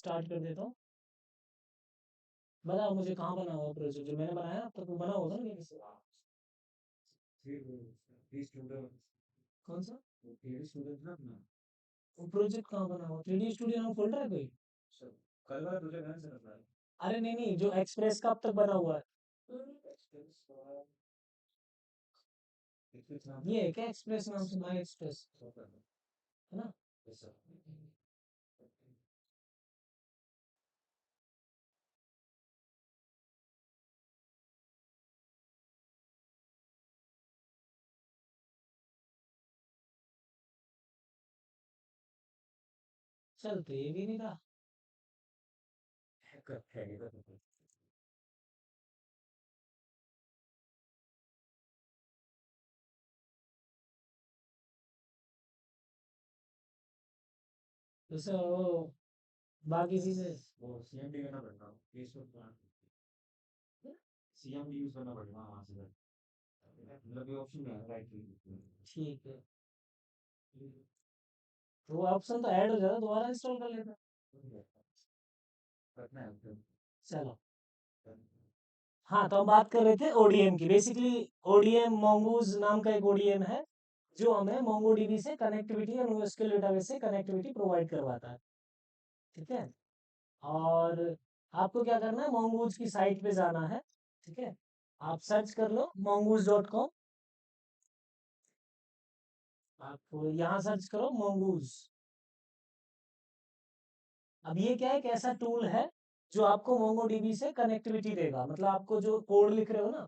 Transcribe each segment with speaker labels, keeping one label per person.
Speaker 1: Start कर देता हूँ। बताओ मुझे कहाँ बना हुआ प्रोजेक्ट जो मैंने बनाया अब तक वो बना होगा ना मेरे से। कौन सा वो प्रोजेक्ट कहाँ बना हुआ? 3D स्टूडियो नाम फोल्डर है कोई? अरे नहीं नहीं, जो एक्सप्रेस का अब तक बना हुआ है ये है क्या? एक्सप्रेस नाम से माई एक्सप्रेस है ना? चल तो ये भी नहीं था। तो सर वो बाकी चीजें ठीक है। तो वो ऑप्शन तो ऐड हो जाता, दोबारा इंस्टॉल कर लेता। चलो। हाँ तो हम बात कर रहे थे ओडीएम की। बेसिकली ओडीएम मोंगूज नाम का एक ओडीएम है जो हमें मोंगोडीबी से कनेक्टिविटी और नोएसक्यूएल डेटाबेस से कनेक्टिविटी प्रोवाइड करवाता है। ठीक है। और आपको क्या करना है, मोंगूज की साइट पे जाना है। ठीक है। आप सर्च कर लो mongoose.com। आप यहाँ सर्च करो mongoose। अब ये क्या है, एक ऐसा टूल है जो आपको मोंगोडीबी से कनेक्टिविटी देगा। मतलब आपको जो कोड लिख रहे हो ना,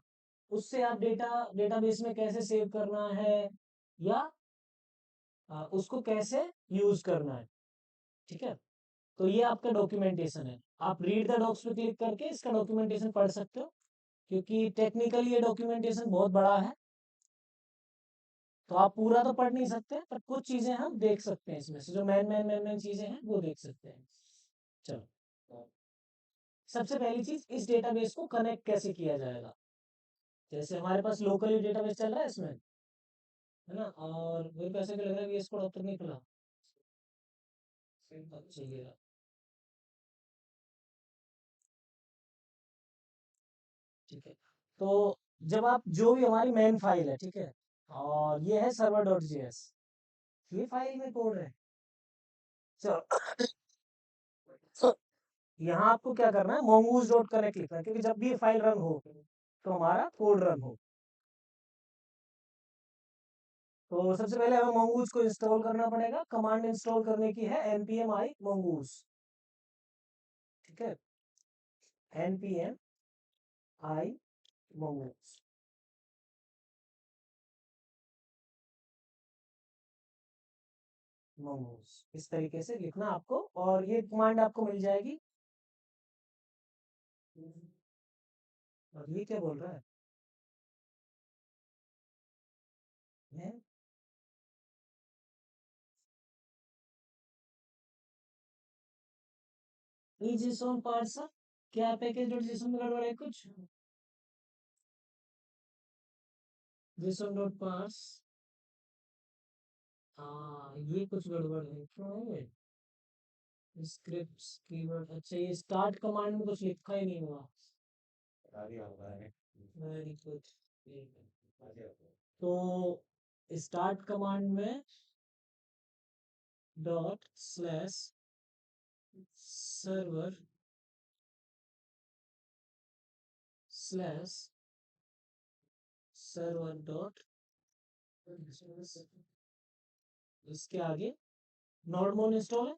Speaker 1: उससे आप डेटाबेस में कैसे सेव करना है या उसको कैसे यूज करना है। ठीक है। तो ये आपका डॉक्यूमेंटेशन है। आप रीड द डॉक्स पे क्लिक करके इसका डॉक्यूमेंटेशन पढ़ सकते हो, क्योंकि टेक्निकली ये डॉक्यूमेंटेशन बहुत बड़ा है। तो आप पूरा तो पढ़ नहीं सकते, पर कुछ चीजें हम देख सकते हैं इसमें से, जो मेन चीजें हैं वो देख सकते हैं। चलो। सबसे पहली चीज, इस डेटाबेस को कनेक्ट कैसे किया जाएगा। जैसे हमारे पास लोकली डेटाबेस चल रहा है इसमें, है ना? और मेरे को ऐसा क्यों लग रहा है VS कोड अब तक नहीं खुला? अच्छा ये रहा। ठीक है। तो जब आप जो भी हमारी मेन फाइल है, ठीक है, और ये है server.js, ये फाइल में कोड है। चलो। तो यहाँ आपको क्या करना है, mongoose डॉट कनेक्ट लिखना है, क्योंकि जब भी ये फाइल रन हो तो हमारा कोड रन हो। तो सबसे पहले हमें mongoose को इंस्टॉल करना पड़ेगा। कमांड इंस्टॉल करने की है npm i mongoose। ठीक है। npm i mongoose। mongoose इस तरीके से लिखना आपको, और ये कमांड आपको मिल जाएगी। और ये क्या बोल रहा है? है? ये JSON पार्सर क्या? पैकेज डॉट जेसन में गड़बड़ है कुछ? JSON डॉट पार्स, हाँ ये कुछ गड़बड़ है। क्यों है? स्क्रिप्ट्स कीवर्ड, अच्छा ये स्टार्ट कमांड में कुछ लिखा ही नहीं हुआ। Very good. तो स्टार्ट कमांड में dot slash server slash server dot, इसके आगे नॉर्मल इंस्टॉल है।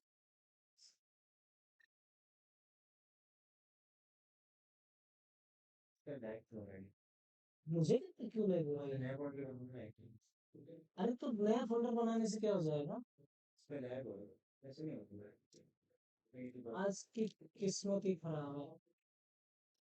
Speaker 1: मुझे क्यों लग रहा है? अरे तो नया फोल्डर बनाने से क्या हो जाएगा? आज की किस्मत ही खराब है।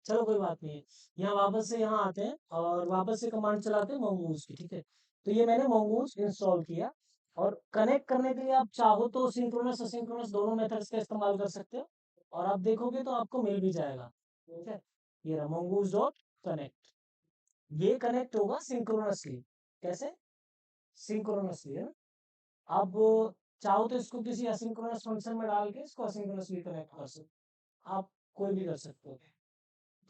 Speaker 1: चलो कोई बात नहीं है। यहाँ वापस से यहाँ आते हैं और वापस से कमांड चलाते हैं mongoose की। ठीक है। तो ये मैंने mongoose इंस्टॉल किया। और कनेक्ट करने के लिए आप चाहो तो सिंक्रोनस असिंक्रोनस दोनों मेथड्स का इस्तेमाल कर सकते हो, और आप देखोगे तो आपको मिल भी जाएगा। ठीक है। ये रहा mongoose डॉट कनेक्ट। ये कनेक्ट होगा सिंक्रोनसली। कैसे? सिंक्रोनसली है ना। अब चाहो तो इसको किसी असिंक्रोनस फंक्शन में डाल के इसको असिंक्रोनस भी कनेक्ट कर सकते, आप कोई भी कर सकते हो।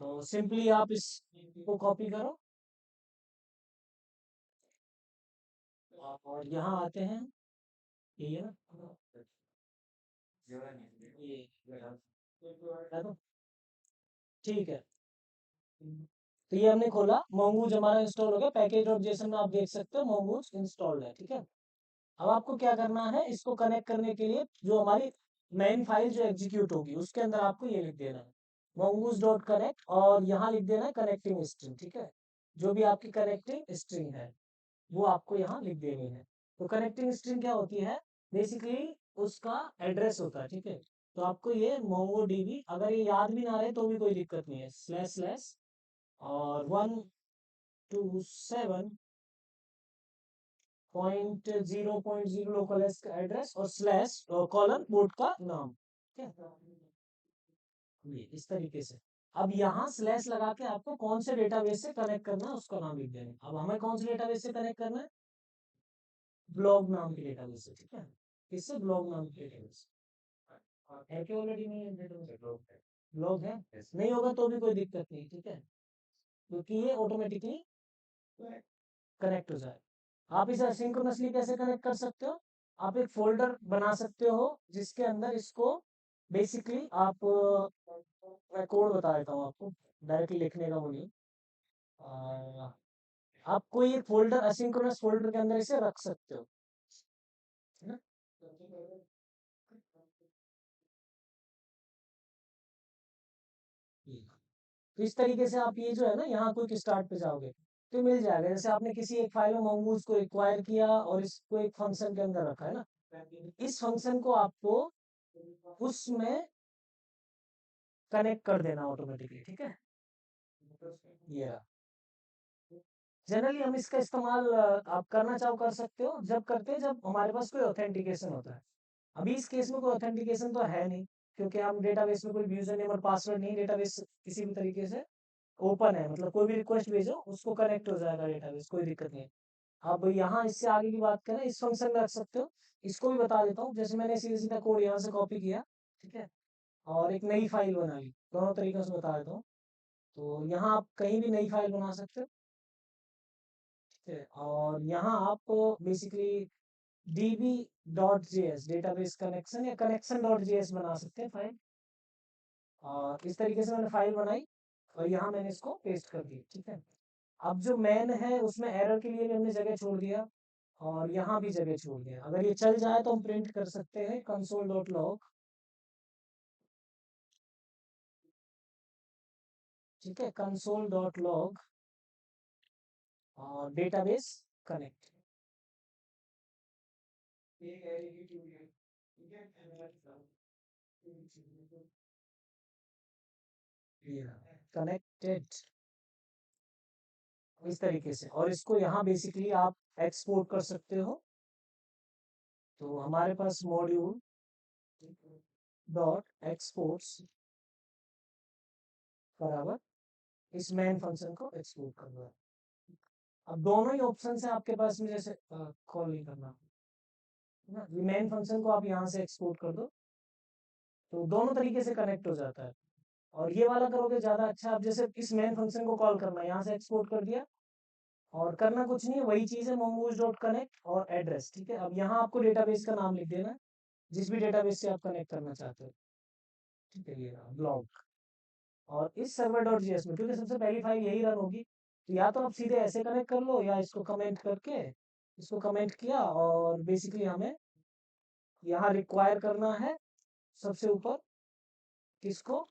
Speaker 1: तो सिंपली आप इसको कॉपी करो और यहाँ आते हैं, ये ना, ये है तो ठीक है। तो ये हमने खोला, मोंगूज हमारा इंस्टॉल हो गया, पैकेज डॉट जेसन में आप देख सकते हो मोंगूज इंस्टॉल्ड है, ठीक है। अब आपको क्या करना है, इसको कनेक्ट करने के लिए जो हमारी मेन फाइल जो एग्जीक्यूट होगी उसके अंदर आपको ये लिख देना है mongoose डॉट कनेक्ट, और यहाँ लिख देना है कनेक्टिंग स्ट्रिंग, ठीक है। जो भी आपकी कनेक्टिंग स्ट्रिंग है वो आपको यहाँ लिख देनी है। तो कनेक्टिंग स्ट्रिंग क्या होती है, बेसिकली उसका एड्रेस होता है, ठीक है। तो आपको ये MongoDB अगर ये याद भी ना रहे तो भी कोई दिक्कत नहीं है, स्लैश स्लैश और 127.0.0 लोकल एड्रेस और स्लैश कॉलन पोर्ट का नाम, ठीक है। ये इस तरीके से। अब यहाँ स्लैश लगा के आपको कौन से डेटाबेस से कनेक्ट करना है उसका नाम लिख देना है। अब हमें कौन से डेटाबेस से कनेक्ट करना है, ब्लॉग नाम के डेटाबेस से, ठीक है। किससे, ब्लॉग नाम के डेटाबेस है क्या ऑलरेडी, नहीं है डेटाबेस, ब्लॉग है, नहीं होगा तो भी कोई दिक्कत नहीं, ठीक है, क्योंकि ये ऑटोमेटिकली कनेक्ट हो जाए। आप इसे असिंक्रोनसली कैसे कनेक्ट कर सकते हो, आप एक फोल्डर बना सकते हो जिसके अंदर इसको बेसिकली आप, मैं कोड बता देता हूँ आपको, डायरेक्टली लिखने का वो नहीं, आप कोई एक फोल्डर असिंक्रोनस फोल्डर के अंदर इसे रख सकते हो, है ना। तो इस तरीके से आप ये जो है ना, यहाँ क्विक स्टार्ट पे जाओगे तो मिल जाएगा। जैसे आपने किसी एक फाइल में mongoose को एक्वायर किया और इसको एक फंक्शन के अंदर रखा है ना, इस फंक्शन को आपको उसमें कनेक्ट कर देना ऑटोमेटिकली, ठीक है। ये जनरली हम इसका इस्तेमाल आप करना चाहो कर सकते हो, जब करते हैं जब हमारे पास कोई ऑथेंटिकेशन होता है। अभी इस केस में कोई ऑथेंटिकेशन तो है नहीं, क्योंकि हम डेटाबेस में कोई यूजर नेम और पासवर्ड नहीं, डेटाबेस किसी भी तरीके से ओपन है, मतलब कोई भी रिक्वेस्ट भेजो उसको कनेक्ट हो जाएगा डेटाबेस, कोई दिक्कत नहीं। अब यहाँ इससे आगे की बात करें, इस फंक्शन में रख सकते हो, इसको भी बता देता हूँ। जैसे मैंने सीधा सीधा कोड यहाँ से कॉपी किया, ठीक है, और एक नई फाइल बना ली, दोनों तरीकों से बता देता हूँ। तो यहाँ आप कहीं भी नई फाइल बना सकते हो, ठीक है। और यहाँ आप बेसिकली db.js डेटाबेस कनेक्शन या connection.js बना सकते हैं फाइल। और इस तरीके से मैंने फाइल बनाई और यहाँ मैंने इसको पेस्ट कर दी, ठीक है। अब जो मैन है उसमें एरर के लिए भी हमने जगह छोड़ दिया और यहाँ भी जगह छोड़ दिया। अगर ये चल जाए तो हम प्रिंट कर सकते हैं console.log, ठीक है, console.log और डेटाबेस कनेक्ट, कनेक्टेड, इस तरीके से। और इसको यहाँ बेसिकली आप एक्सपोर्ट कर सकते हो। तो हमारे पास मॉड्यूल डॉट एक्सपोर्ट्स बराबर इस मेन फंक्शन को एक्सपोर्ट करना है। अब दोनों ही ऑप्शन है आपके पास में, जैसे कॉल नहीं करना है ना, मेन फंक्शन को आप यहाँ से एक्सपोर्ट कर दो तो दोनों तरीके से कनेक्ट हो जाता है। और ये वाला करोगे ज्यादा अच्छा, आप जैसे इस मेन फंक्शन को कॉल करना है, यहाँ से एक्सपोर्ट कर दिया और करना कुछ नहीं है, वही चीज है mongoose डॉट कनेक्ट और एड्रेस, ठीक है। अब यहाँ आपको डेटाबेस का नाम लिख देना है जिस भी डेटाबेस से आप कनेक्ट करना चाहते हो, ठीक है, ये ब्लॉग। और इस सर्वर डॉट जीएस में क्योंकि सबसे पहली फाइल यही रन होगी, तो या तो आप सीधे ऐसे कनेक्ट कर लो या इसको कमेंट करके, इसको कमेंट किया और बेसिकली हमें यहाँ रिक्वायर करना है सबसे ऊपर किसको,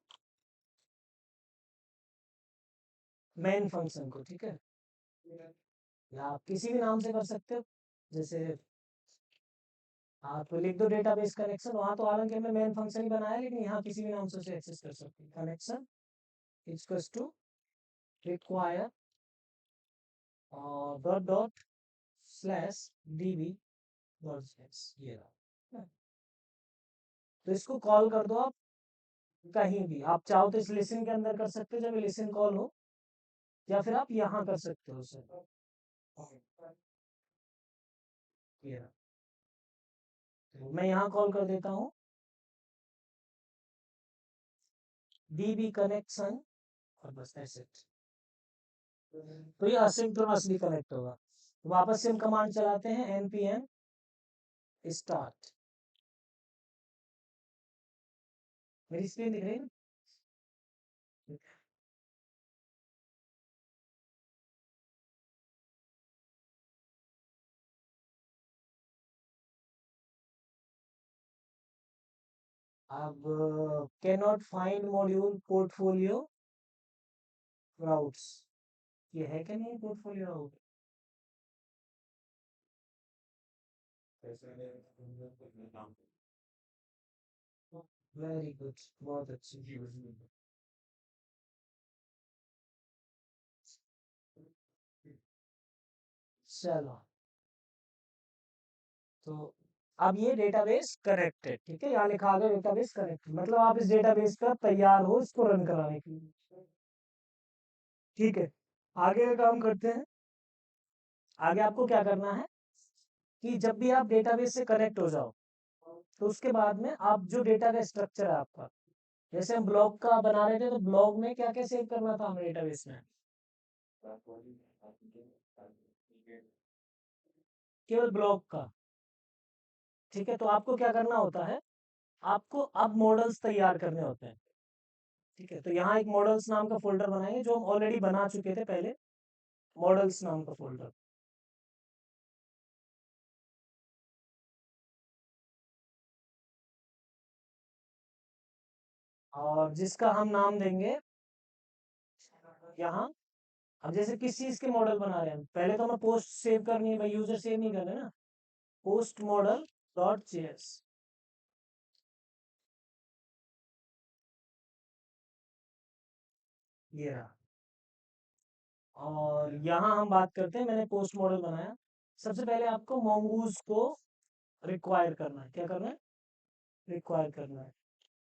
Speaker 1: मेन फंक्शन को, ठीक है। या आप किसी भी नाम से कर सकते हो, जैसे आप लिख दो डेटाबेस कनेक्शन, वहां तो हालांकि हमने मेन फंक्शन ही बनाया है, लेकिन यहाँ किसी भी नाम से उसे एक्सेस कर सकते हैं। कनेक्शन इक्वल्स टू रिक्वायर और dot dot slash db dot slash, ये रहा। तो इसको कॉल कर दो आप कहीं भी, आप चाहो तो इस लिसन के अंदर कर सकते हो जब लिसन कॉल हो, या फिर आप यहाँ कर सकते हो उसे, ये रहा। मैं यहाँ कॉल कर देता हूँ db कनेक्शन और बस दैट्स इट। तो ये असिंक्रोनसली कनेक्ट होगा। वापस से हम कमांड चलाते हैं npm स्टार्ट। मेरी स्क्रीन दिख रही है? अब can not find module portfolio routes, ये है क्या नहीं पोर्टफोलियो राउट? वेरी गुड, बहुत अच्छी। चलो, तो अब ये डेटाबेस करेक्ट है, ठीक है, यहाँ लिखा आ गया डेटाबेस करेक्ट, मतलब आप इस डेटाबेस का तैयार हो इसको रन कराने के लिए। ठीक है, आगे का काम करते हैं। आगे आपको क्या करना है कि जब भी आप डेटाबेस से कनेक्ट हो जाओ तो उसके बाद में आप जो डेटा का स्ट्रक्चर है आपका, जैसे हम ब्लॉग का बना रहे थे तो ब्लॉग में क्या क्या सेव करना था हमें डेटाबेस में? केवल ब्लॉग का। ठीक है, तो आपको क्या करना होता है, आपको अब मॉडल्स तैयार करने होते हैं। ठीक है, तो यहाँ एक मॉडल्स नाम का फोल्डर बनाएंगे जो हम ऑलरेडी बना चुके थे पहले, मॉडल्स नाम का फोल्डर। और जिसका हम नाम देंगे यहाँ, अब जैसे किस चीज के मॉडल बना रहे हैं, पहले तो हमें पोस्ट सेव करनी है भाई, यूजर सेव नहीं करना है ना। पोस्ट मॉडल डॉट जेएस, ये रहा। और यहाँ हम बात करते हैं, मैंने पोस्ट मॉडल बनाया। सबसे पहले आपको मोंगूज को रिक्वायर करना है, क्या करना है, रिक्वायर करना है।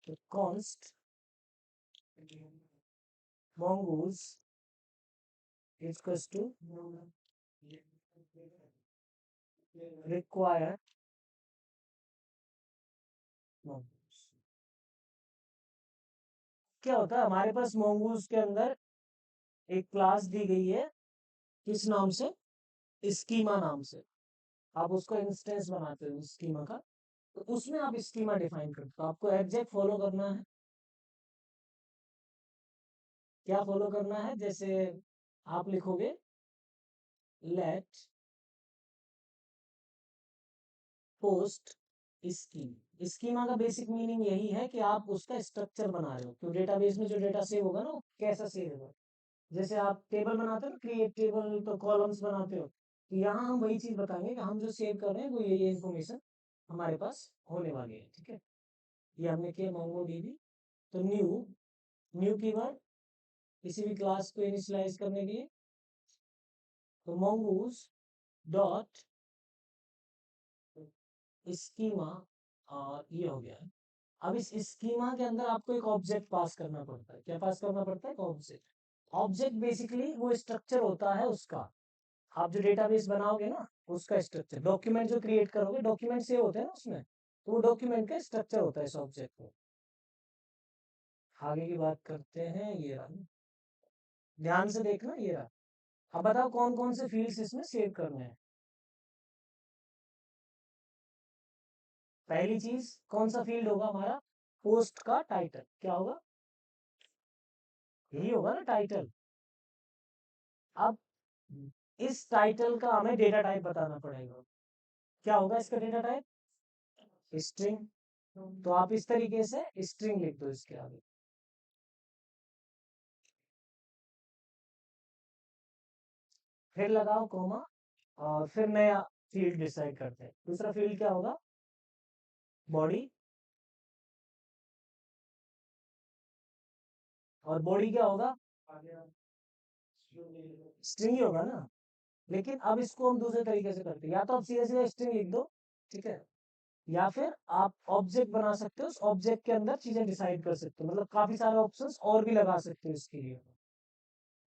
Speaker 1: तो const mongoose equals to require mongoose। क्या होता है हमारे पास mongoose के अंदर एक क्लास दी गई है, किस नाम से, स्कीमा नाम से। आप उसको इंस्टेंस बनाते हो स्कीमा का, तो उसमें आप स्कीमा डिफाइन करते हो। आपको एग्जैक्ट फॉलो करना है, क्या फॉलो करना है, जैसे आप लिखोगे लेट पोस्ट स्कीम। स्कीमा का बेसिक मीनिंग यही है कि आप उसका स्ट्रक्चर बना रहे हो, तो डेटाबेस में जो डेटा सेव होगा ना वो कैसा सेव होगा। जैसे आप टेबल बनाते हो ना, क्रिएट टेबल, तो कॉलम्स बनाते हो, तो यहाँ हम वही चीज बताएंगे कि हम जो सेव कर रहे हैं वो ये इन्फॉर्मेशन हमारे पास होने वाली है। ठीक है, ये हमने किया मोंगो डीबी। तो न्यू, न्यू कीवर्ड किसी भी क्लास को इनिशियलाइज करने के लिए, तो mongoose डॉट स्कीमा, और ये हो गया। अब इस स्कीमा के अंदर आपको एक ऑब्जेक्ट पास करना पड़ता है, क्या पास करना पड़ता है, ऑब्जेक्ट। ऑब्जेक्ट बेसिकली वो स्ट्रक्चर होता है उसका, आप जो डेटाबेस बनाओगे ना उसका स्ट्रक्चर। डॉक्यूमेंट जो क्रिएट करोगे, डॉक्यूमेंट सेव होते हैं ना उसमें, तो वो डॉक्यूमेंट का स्ट्रक्चर होता है इस ऑब्जेक्ट को। आगे की बात करते हैं, ये रहा, ध्यान से देखना, ये रहा। अब बताओ कौन कौन से फील्ड्स इसमें सेव करने हैं। पहली चीज, कौन सा फील्ड होगा हमारा, पोस्ट का टाइटल, क्या होगा, यही होगा ना टाइटल। अब इस टाइटल का हमें डेटा टाइप बताना पड़ेगा, क्या होगा इसका डेटा टाइप, स्ट्रिंग। तो आप इस तरीके से स्ट्रिंग लिख दो इसके आगे, फिर लगाओ कोमा, और फिर नया फील्ड डिसाइड करते हैं। दूसरा फील्ड क्या होगा, बॉडी, और बॉडी क्या होगा, स्ट्रिंग ही होगा ना। लेकिन अब इसको हम दूसरे तरीके से करते हैं, या तो आप सीधे सीधे स्ट्रिंग लिख दो, ठीक है, या फिर आप ऑब्जेक्ट बना सकते हो, उस ऑब्जेक्ट के अंदर चीजें डिसाइड कर सकते हो, मतलब काफी सारे ऑप्शंस और भी लगा सकते हो इसके लिए।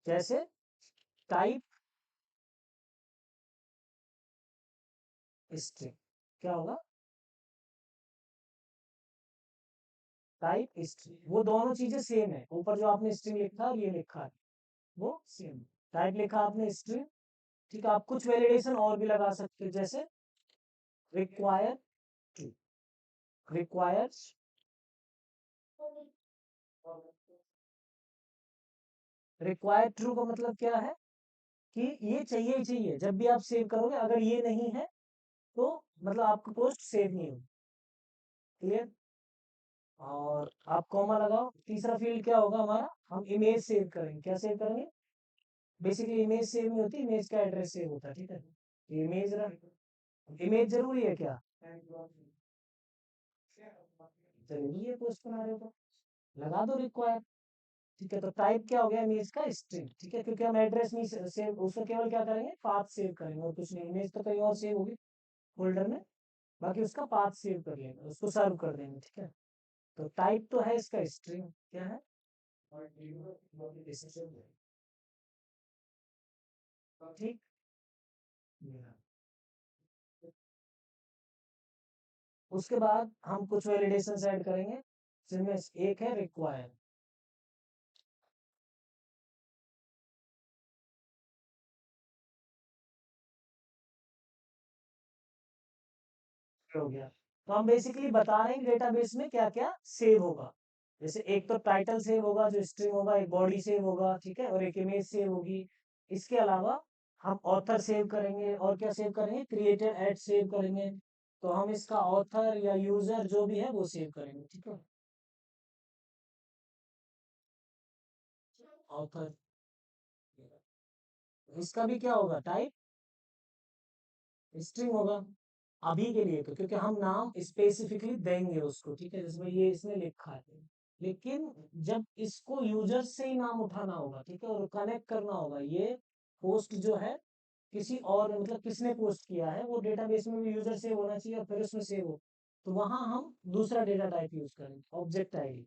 Speaker 1: जैसे टाइप स्ट्रिंग, क्या होगा, टाइप स्ट्रिंग, वो दोनों चीजें सेम है, ऊपर जो आपने स्ट्रिंग लिखा है और ये लिखा है वो सेम। टाइप लिखा आपने स्ट्रिंग, ठीक है। आप कुछ वैलिडेशन और भी लगा सकते हो, जैसे require true. Requires require true का मतलब क्या है कि ये चाहिए ही चाहिए, जब भी आप सेव करोगे अगर ये नहीं है तो मतलब आपका पोस्ट सेव नहीं होगी। क्लियर। और आप कॉमा लगाओ। तीसरा फील्ड क्या होगा हमारा, हम इमेज सेव करेंगे। क्या सेव करेंगे, बेसिकली इमेज सेव नहीं होती, इमेज का एड्रेस सेव होता है, ठीक है। इमेज इमेज जरूरी है क्या, जरूरी है, पोस्ट बना रहे हो तो लगा दो रिक्वायर। ठीक है, तो टाइप क्या हो गया, इमेज का स्ट्रिंग, ठीक है। क्योंकि हम एड्रेस नहीं सेव, उसको केवल क्या करेंगे, पाथ सेव करेंगे और कुछ नहीं। इमेज तो कहीं और सेव होगी फोल्डर में, बाकी उसका पाथ सेव कर लेंगे, उसको सर्व कर देंगे, ठीक है। तो टाइप तो है इसका स्ट्रिंग, क्या है, ठीक। उसके बाद हम कुछ वैलिडेशन ऐड करेंगे, जिनमें एक है रिक्वायर। हो गया। तो हम बेसिकली बता रहे हैं डेटाबेस में क्या क्या सेव होगा। जैसे एक तो टाइटल सेव होगा जो स्ट्रिंग होगा, एक बॉडी सेव होगा, ठीक है, और एक इमेज सेव होगी। इसके अलावा हम ऑथर सेव करेंगे, और क्या सेव करेंगे, क्रिएटेड एड सेव करेंगे। तो हम इसका ऑथर या यूजर जो भी है वो सेव करेंगे, ठीक है। ऑथर, इसका भी क्या होगा, टाइप स्ट्रिंग होगा अभी के लिए तो, क्योंकि हम नाम स्पेसिफिकली देंगे उसको, ठीक है। जिसमें ये इसने लिखा है, लेकिन जब इसको यूजर से ही नाम उठाना होगा, ठीक है, और कनेक्ट करना होगा, ये पोस्ट जो है किसी और, मतलब किसने पोस्ट किया है वो डेटाबेस में भी यूजर सेव होना चाहिए और फिर उसमें सेव हो, तो वहां हम दूसरा डेटा टाइप यूज करेंगे, ऑब्जेक्ट आईडी,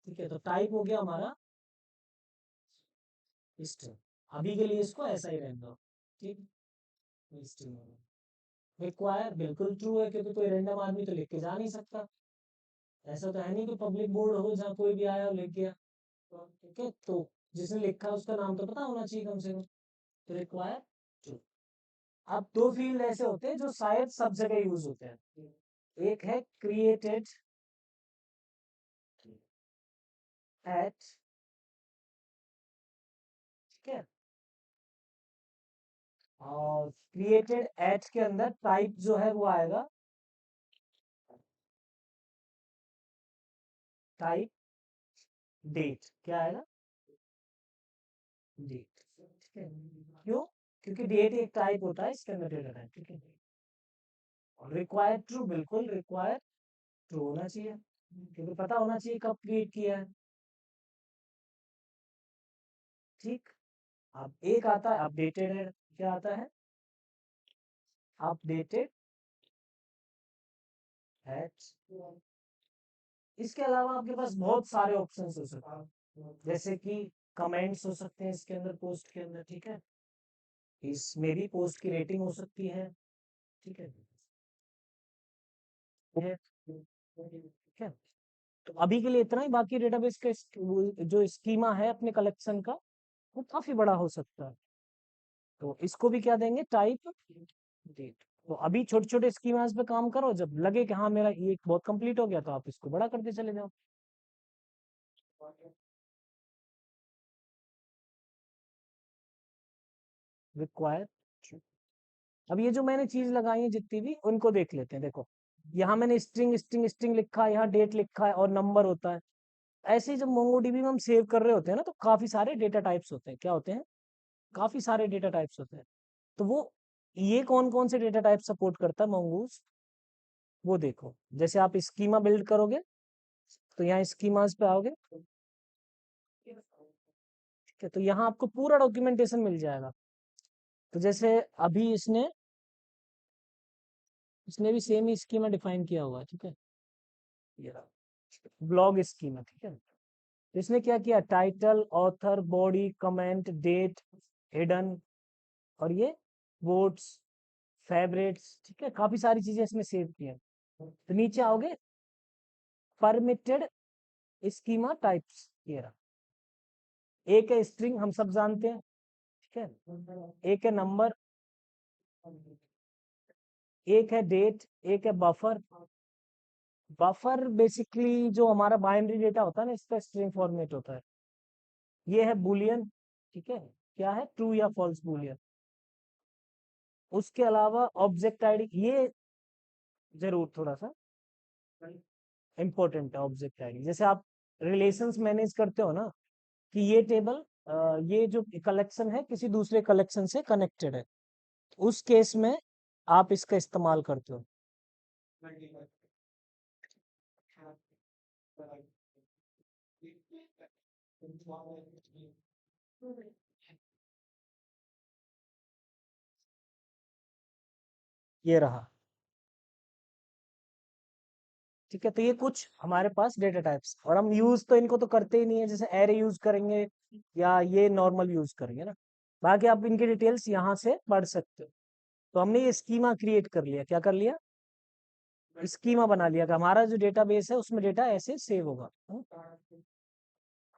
Speaker 1: ठीक है। तो टाइप हो गया हमारा स्ट्रिंग, अभी के लिए इसको ऐसा ही रहने दो, ठीक। स्ट्रिंग रिक्वायर बिल्कुल ट्रू है, क्योंकि कोई रैंडम आदमी तो लिख के जा नहीं सकता। ऐसा तो है नहीं कि पब्लिक बोर्ड हो जहाँ कोई भी आया और लिख गया, ठीक है। तो जिसने लिखा उसका नाम तो पता होना चाहिए कम से कम। तो रिक्वायर ट्रू। अब दो फील्ड ऐसे होते हैं जो शायद सब जगह यूज होते हैं। एक है क्रिएटेड एट, ठीक है, और क्रिएटेड एट के अंदर टाइप जो है वो आएगा टाइप डेट। क्या आएगा, डेट, ठीक है। क्यों, क्योंकि डेट एक टाइप होता है इसके अंदर डेटा टाइप, ठीक है। और रिक्वायर ट्रू, बिल्कुल रिक्वायर ट्रू होना चाहिए, क्योंकि पता होना चाहिए कब क्रिएट किया है, ठीक। अब एक आता है अपडेटेड है, क्या आता है, अपडेटेड एट। इसके अलावा आपके पास बहुत सारे ऑप्शंस हो सकते हैं, जैसे कि कमेंट्स हो सकते हैं इसके अंदर, पोस्ट के अंदर, ठीक है। इसमें भी पोस्ट की रेटिंग हो सकती है, ठीक है। ठीक है, तो अभी के लिए इतना ही। बाकी डेटाबेस का जो स्कीमा है अपने कलेक्शन का, वो काफी बड़ा हो सकता है। तो इसको भी क्या देंगे, टाइप डेट। तो अभी छोटे छोटे स्कीमास पे काम करो, जब लगे कि हाँ मेरा ये बहुत कंप्लीट हो गया तो आप इसको बड़ा करते चले जाओ। रिक्वायर। अब ये जो मैंने चीज लगाई है जितनी भी, उनको देख लेते हैं। देखो यहाँ मैंने स्ट्रिंग स्ट्रिंग स्ट्रिंग लिखा है, यहाँ डेट लिखा है और नंबर होता है। ऐसे ही जब मोंगोडीबी में हम सेव कर रहे होते हैं ना, तो काफी सारे डेटा टाइप्स होते हैं। क्या होते हैं, काफी सारे डेटा टाइप्स होते हैं। तो वो ये कौन कौन से डेटा टाइप सपोर्ट करता है mongoose, वो देखो। जैसे आप स्कीमा बिल्ड करोगे तो यहाँ स्कीमास पे आओगे, ठीक है। तो यहाँ आपको पूरा डॉक्यूमेंटेशन मिल जाएगा। तो जैसे अभी इसने इसने भी सेम ही स्कीमा डिफाइन किया हुआ है, ठीक है। ये ब्लॉग स्कीमा, ठीक है। तो इसने क्या किया, title, author, body, comment, date, hidden, और ये वोट्स, फेवरेट्स, ठीक है। काफी सारी चीजें इसमें सेव की है। तो नीचे आओगे, परमिटेड स्कीमा टाइप्स, ये रहा। एक है स्ट्रिंग, हम सब जानते हैं, ठीक है। एक है नंबर, एक है डेट, एक है बफर। बफर बेसिकली जो हमारा बाइनरी डेटा होता है ना, इसका स्ट्रिंग फॉर्मेट होता है। ये है बुलियन, ठीक है, क्या है, ट्रू या फॉल्स बुलियन। उसके अलावा ऑब्जेक्ट आईडी, ये जरूर थोड़ा सा इंपॉर्टेंट है। ऑब्जेक्ट आईडी जैसे आप रिलेशंस मैनेज करते हो ना, कि ये टेबल, ये जो कलेक्शन है किसी दूसरे कलेक्शन से कनेक्टेड है, उस केस में आप इसका इस्तेमाल करते हो। ये रहा, ठीक है। तो ये कुछ हमारे पास डेटा टाइप्स, और हम यूज तो इनको तो करते ही नहीं है, जैसे एरे यूज करेंगे या ये नॉर्मल यूज करेंगे ना। बाकी आप इनकी डिटेल्स यहाँ से पढ़ सकते हो। तो हमने ये स्कीमा क्रिएट कर लिया, क्या कर लिया, स्कीमा बना लिया कि हमारा जो डेटाबेस है उसमें डेटा ऐसे सेव होगा।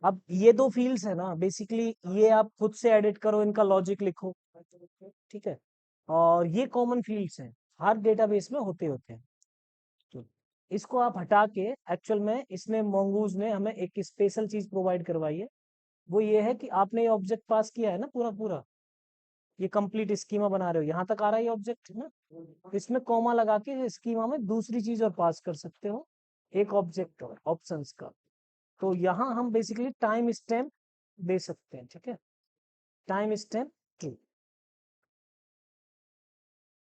Speaker 1: अब ये दो फील्ड्स है ना, बेसिकली ये आप खुद से एडिट करो, इनका लॉजिक लिखो, ठीक है। और ये कॉमन फील्ड्स हैं, हर डेटाबेस में होते होते हैं। तो इसको आप हटा के, एक्चुअल में इसने mongoose ने हमें एक स्पेशल चीज प्रोवाइड करवाई है। वो ये है कि आपने ये ऑब्जेक्ट पास किया है ना, पूरा पूरा ये कंप्लीट स्कीमा बना रहे हो, यहाँ तक आ रहा है ये ऑब्जेक्ट ना, तो इसमें कॉमा लगा के स्कीमा में दूसरी चीज और पास कर सकते हो, एक ऑब्जेक्ट और ऑप्शंस का। तो यहाँ हम बेसिकली टाइम स्टैम्प दे सकते हैं, ठीक है, टाइम स्टैम्प ट्रू।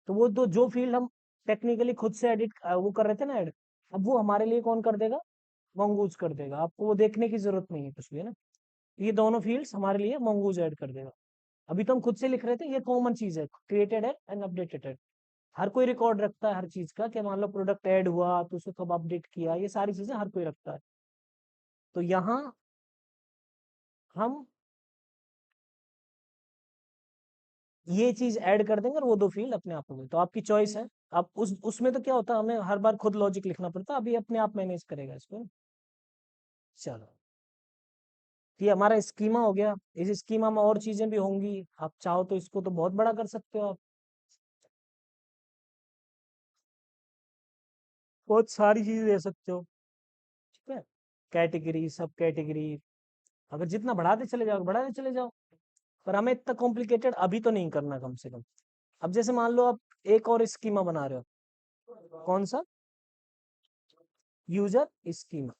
Speaker 1: तो वो दो जो फील्ड हम टेक्निकली खुद से एडिट वो कर रहे थे ना, ऐड, अब वो हमारे लिए कौन कर देगा, mongoose कर देगा। आपको वो देखने की जरूरत नहीं है कुछ भी, है ना। ये दोनों फील्ड्स हमारे लिए mongoose ऐड कर देगा। अभी तो हम खुद से लिख रहे थे, ये कॉमन चीज है, क्रिएटेड है एंड अपडेटेड है। हर कोई रिकॉर्ड रखता है हर चीज का, कि मान लो प्रोडक्ट ऐड हुआ तो उसको कब अपडेट किया, ये सारी चीजें हर कोई रखता है। तो यहाँ हम ये चीज ऐड कर देंगे और वो दो फील्ड अपने आप हो गए। तो आपकी चॉइस है। आप उसमें तो क्या होता है, हमें हर बार खुद लॉजिक लिखना पड़ता है, अभी अपने आप मैनेज करेगा इसको। चलो, ये हमारा स्कीमा हो गया। इस स्कीमा में और चीजें भी होंगी, आप चाहो तो इसको तो बहुत बड़ा कर सकते हो आप, बहुत सारी चीजें दे सकते हो, ठीक है। कैटेगरी, सब कैटेगरी, अगर जितना बढ़ाते चले जाओ बढ़ाते चले जाओ। पर हमें इतना कॉम्प्लिकेटेड अभी तो नहीं करना, कम से कम। अब जैसे मान लो आप एक और स्कीमा बना रहे हो, कौन सा, user schema.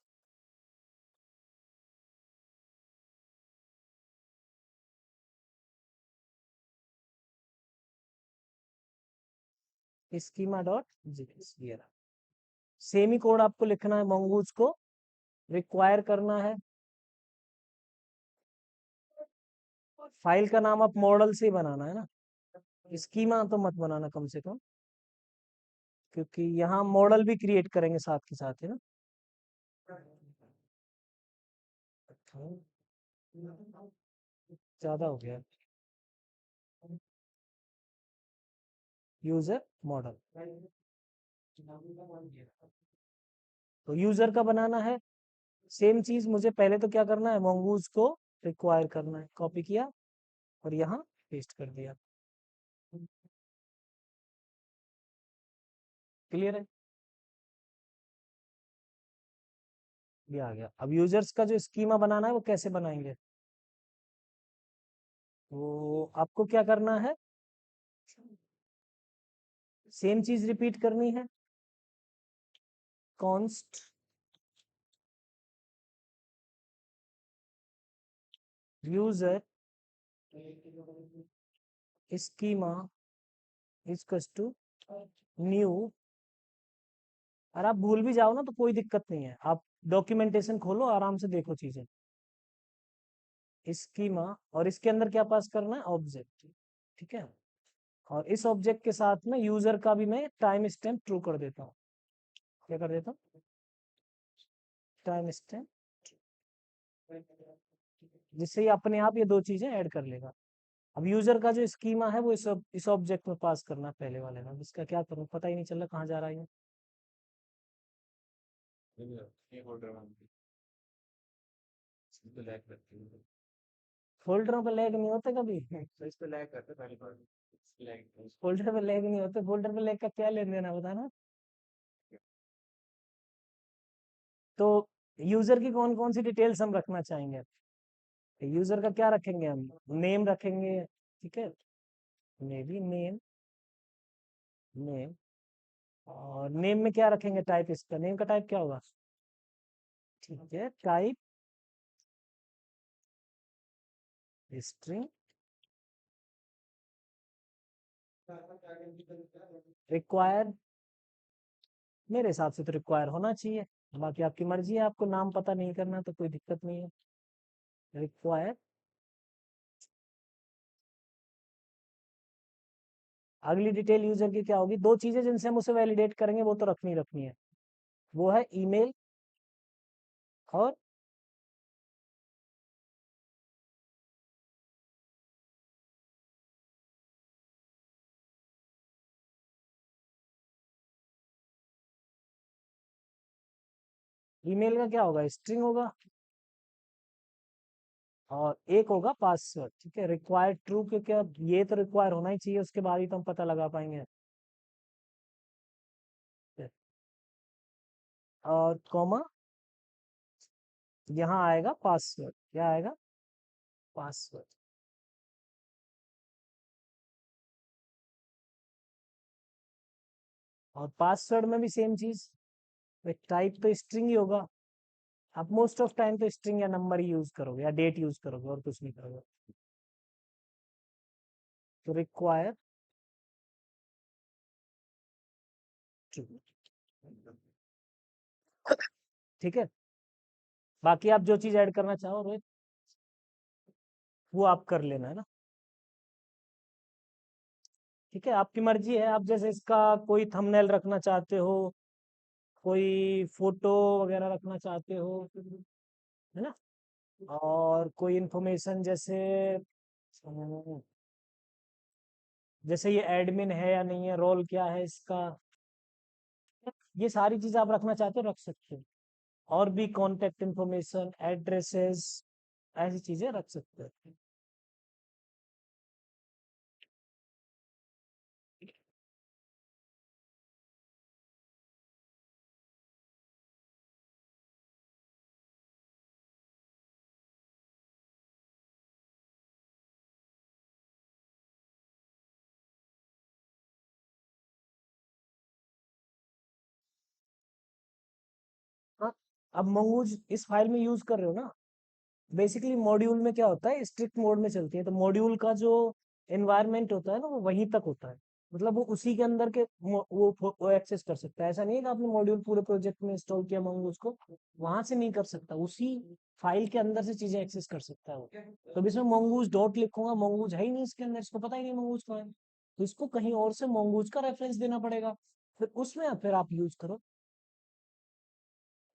Speaker 1: Schema dot JS, same ही कोड आपको लिखना है, mongoose को रिक्वायर करना है। फाइल का नाम आप मॉडल से ही बनाना है ना, स्कीमा तो मत बनाना कम से कम, क्योंकि यहाँ मॉडल भी क्रिएट करेंगे साथ के साथ, है ना। ज्यादा हो गया, यूजर मॉडल। तो यूजर का बनाना है, सेम चीज मुझे पहले तो क्या करना है, mongoose को रिक्वायर करना है, कॉपी किया और यहाँ पेस्ट कर दिया। क्लियर है, ये आ गया। अब यूजर्स का जो स्कीमा बनाना है वो कैसे बनाएंगे, वो आपको क्या करना है, सेम चीज रिपीट करनी है, const user schema is to new. और आप भूल भी जाओ ना तो कोई दिक्कत नहीं है, आप डॉक्यूमेंटेशन खोलो, आराम से देखो चीजें, स्कीमा, और इसके अंदर क्या पास करना है, ऑब्जेक्ट, ठीक है। और इस ऑब्जेक्ट के साथ में यूजर का भी मैं टाइम स्टैम्प ट्रू कर देता हूँ। क्या कर देता हूँ, टाइम स्टैम्प, जिससे ये अपने आप ये दो चीजें ऐड कर लेगा। अब यूजर का जो स्कीमा है वो इस ऑब्जेक्ट में पास करना है, पहले वाले में। इसका क्या करूँ, पता ही नहीं चल रहा कहाँ जा रहा है ये। फोल्डरों पे लैग नहीं होते कभी? फोल्डर पे लैग नहीं होते, फोल्डर पे लैग का क्या लेन देना बताना। तो यूजर की कौन कौन सी डिटेल्स हम रखना चाहेंगे? यूजर का क्या रखेंगे हम? नेम रखेंगे, ठीक है, मे बी नेम, नेम। और नेम में क्या रखेंगे टाइप, इसका नेम का टाइप क्या होगा? ठीक है, टाइप स्ट्रिंग। रिक्वायर, मेरे हिसाब से तो रिक्वायर होना चाहिए, बाकी आपकी मर्जी है, आपको नाम पता नहीं करना तो कोई दिक्कत नहीं है। रिक्वायर। अगली डिटेल यूजर की क्या होगी? दो चीजें जिनसे हम उसे वैलिडेट करेंगे वो तो रखनी रखनी है, वो है ईमेल और ईमेल का क्या होगा? स्ट्रिंग होगा, और एक होगा पासवर्ड। ठीक है, रिक्वायर्ड ट्रू, क्योंकि अब ये तो रिक्वायर होना ही चाहिए, उसके बाद ही तो हम पता लगा पाएंगे। और कॉमा, यहाँ आएगा पासवर्ड। क्या आएगा? पासवर्ड। और पासवर्ड में भी सेम चीज, टाइप तो स्ट्रिंग ही होगा। आप मोस्ट ऑफ टाइम तो स्ट्रिंग या नंबर ही यूज करोगे या डेट यूज करोगे, और कुछ नहीं करोगे। तो रिक्वायर ट्रू। ठीक है, बाकी आप जो चीज ऐड करना चाहो रोहित, वो आप कर लेना, है ना। ठीक है, आपकी मर्जी है, आप जैसे इसका कोई थंबनेल रखना चाहते हो, कोई फोटो वगैरह रखना चाहते हो, है ना। और कोई इंफॉर्मेशन जैसे जैसे ये एडमिन है या नहीं है, रोल क्या है इसका, ये सारी चीजें आप रखना चाहते हो रख सकते हो। और भी कॉन्टेक्ट इंफॉर्मेशन, एड्रेसेस, ऐसी चीजें रख सकते हो। हाँ, अब मंगूज इस फाइल में यूज कर रहे हो ना। बेसिकली मॉड्यूल में क्या होता है, स्ट्रिक्ट मोड में चलती है, तो मॉड्यूल का जो एनवायरनमेंट होता है ना, वो वहीं तक होता है। मतलब वो उसी के अंदर के वो एक्सेस कर सकता है। ऐसा नहीं है कि आपने मॉड्यूल पूरे प्रोजेक्ट में इंस्टॉल किया मंगूज को, वहां से नहीं कर सकता, उसी फाइल के अंदर से चीजें एक्सेस कर सकता है वो। तो अब इसमें मंगूज डॉट लिखूंगा, मंगूज है ही नहीं इसके अंदर, इसको पता ही नहीं मंगूज कहाँ है, तो इसको कहीं और से मंगूज का रेफरेंस देना पड़ेगा, फिर उसमें फिर आप यूज करो।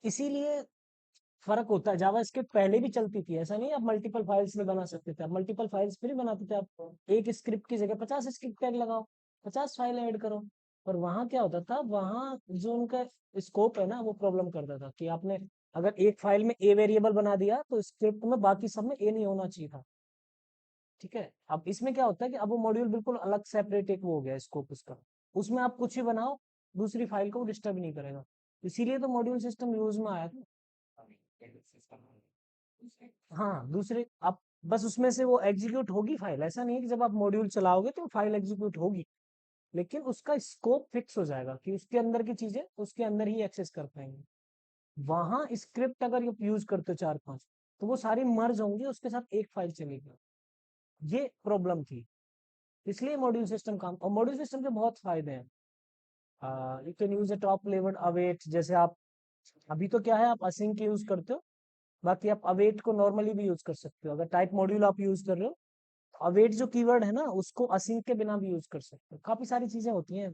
Speaker 1: इसीलिए फर्क होता है। जावा स्क्रिप्ट पहले भी चलती थी, ऐसा नहीं आप मल्टीपल फाइल्स में बना सकते थे, आप मल्टीपल फाइल्स में नहीं बनाते थे, आप एक स्क्रिप्ट की जगह 50 स्क्रिप्ट टैग लगाओ, 50 फाइलें ऐड करो। पर वहां क्या होता था, वहां जो उनका स्कोप है ना, वो प्रॉब्लम करता था कि आपने अगर एक फाइल में ए वेरिएबल बना दिया तो स्क्रिप्ट में बाकी सब में ए नहीं होना चाहिए था। ठीक है, अब इसमें क्या होता है कि अब वो मॉड्यूल बिल्कुल अलग सेपरेट एक वो हो गया स्कोप उसका, उसमें आप कुछ ही बनाओ, दूसरी फाइल को डिस्टर्ब नहीं करेगा। इसीलिए तो मॉड्यूल सिस्टम यूज में आया था। हाँ, दूसरे आप बस उसमें से वो एग्जीक्यूट होगी फाइल, ऐसा नहीं है कि जब आप मॉड्यूल चलाओगे तो फाइल एग्जीक्यूट होगी, लेकिन उसका स्कोप फिक्स हो जाएगा कि उसके अंदर की चीजें उसके अंदर ही एक्सेस कर पाएंगे। वहां स्क्रिप्ट अगर आप यूज करते हो चार पांच, तो वो सारी मर्ज होंगी, उसके साथ एक फाइल चलेगी। ये प्रॉब्लम थी, इसलिए मॉड्यूल सिस्टम काम। और मॉड्यूल सिस्टम के बहुत फायदे हैं। You can use a top level await, जैसे आप अभी तो क्या है, आप असिंक यूज करते हो, बाकी आप अवेट को नॉर्मली भी यूज कर सकते हो। अगर टाइप मॉड्यूल आप यूज कर रहे हो, अवेट जो कीवर्ड है ना, उसको असिंक के बिना भी यूज कर सकते हो। काफी सारी चीजें होती हैं,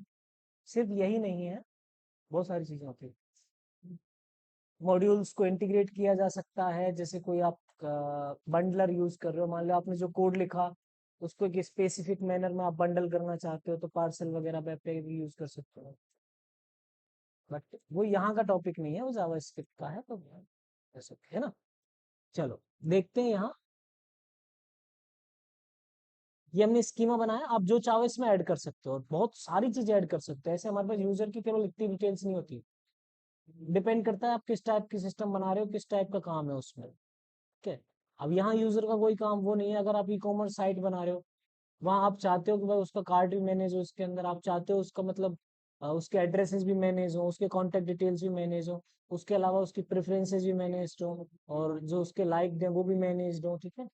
Speaker 1: सिर्फ यही नहीं है, बहुत सारी चीजें होती है। मॉड्यूल्स को इंटीग्रेट किया जा सकता है, जैसे कोई आप बंडलर यूज कर रहे हो, मान लो आपने जो कोड लिखा उसको एक स्पेसिफिक मैनर में आप बंडल करना चाहते हो, तो पार्सल वगैरह वेब पे भी यूज कर सकते हो। बट वो यहाँ का टॉपिक नहीं है, वो जावास्क्रिप्ट का है, तो ऐसा है ना। चलो देखते हैं यहाँ। ये हमने स्कीमा बनाया, आप जो चाहो इसमें ऐड कर सकते हो, और बहुत सारी चीजें ऐड कर सकते हो। ऐसे हमारे पास यूजर की केवल इतनी डिटेल्स नहीं होती, डिपेंड करता है आप किस टाइप की सिस्टम बना रहे हो, किस टाइप का काम है उसमें। ठीक है। अब यहाँ यूजर का कोई काम वो नहीं है। अगर आप ई कॉमर्स साइट बना रहे हो, वहाँ आप चाहते हो कि भाई उसका कार्ट भी मैनेज हो, उसके अंदर आप चाहते हो उसका मतलब उसके एड्रेसेस भी मैनेज हो, उसके कॉन्टेक्ट डिटेल्स भी मैनेज हो, उसके अलावा उसकी प्रेफरेंसेस भी मैनेज हो, और जो उसके लाइक दे वो भी मैनेज हो। ठीक है।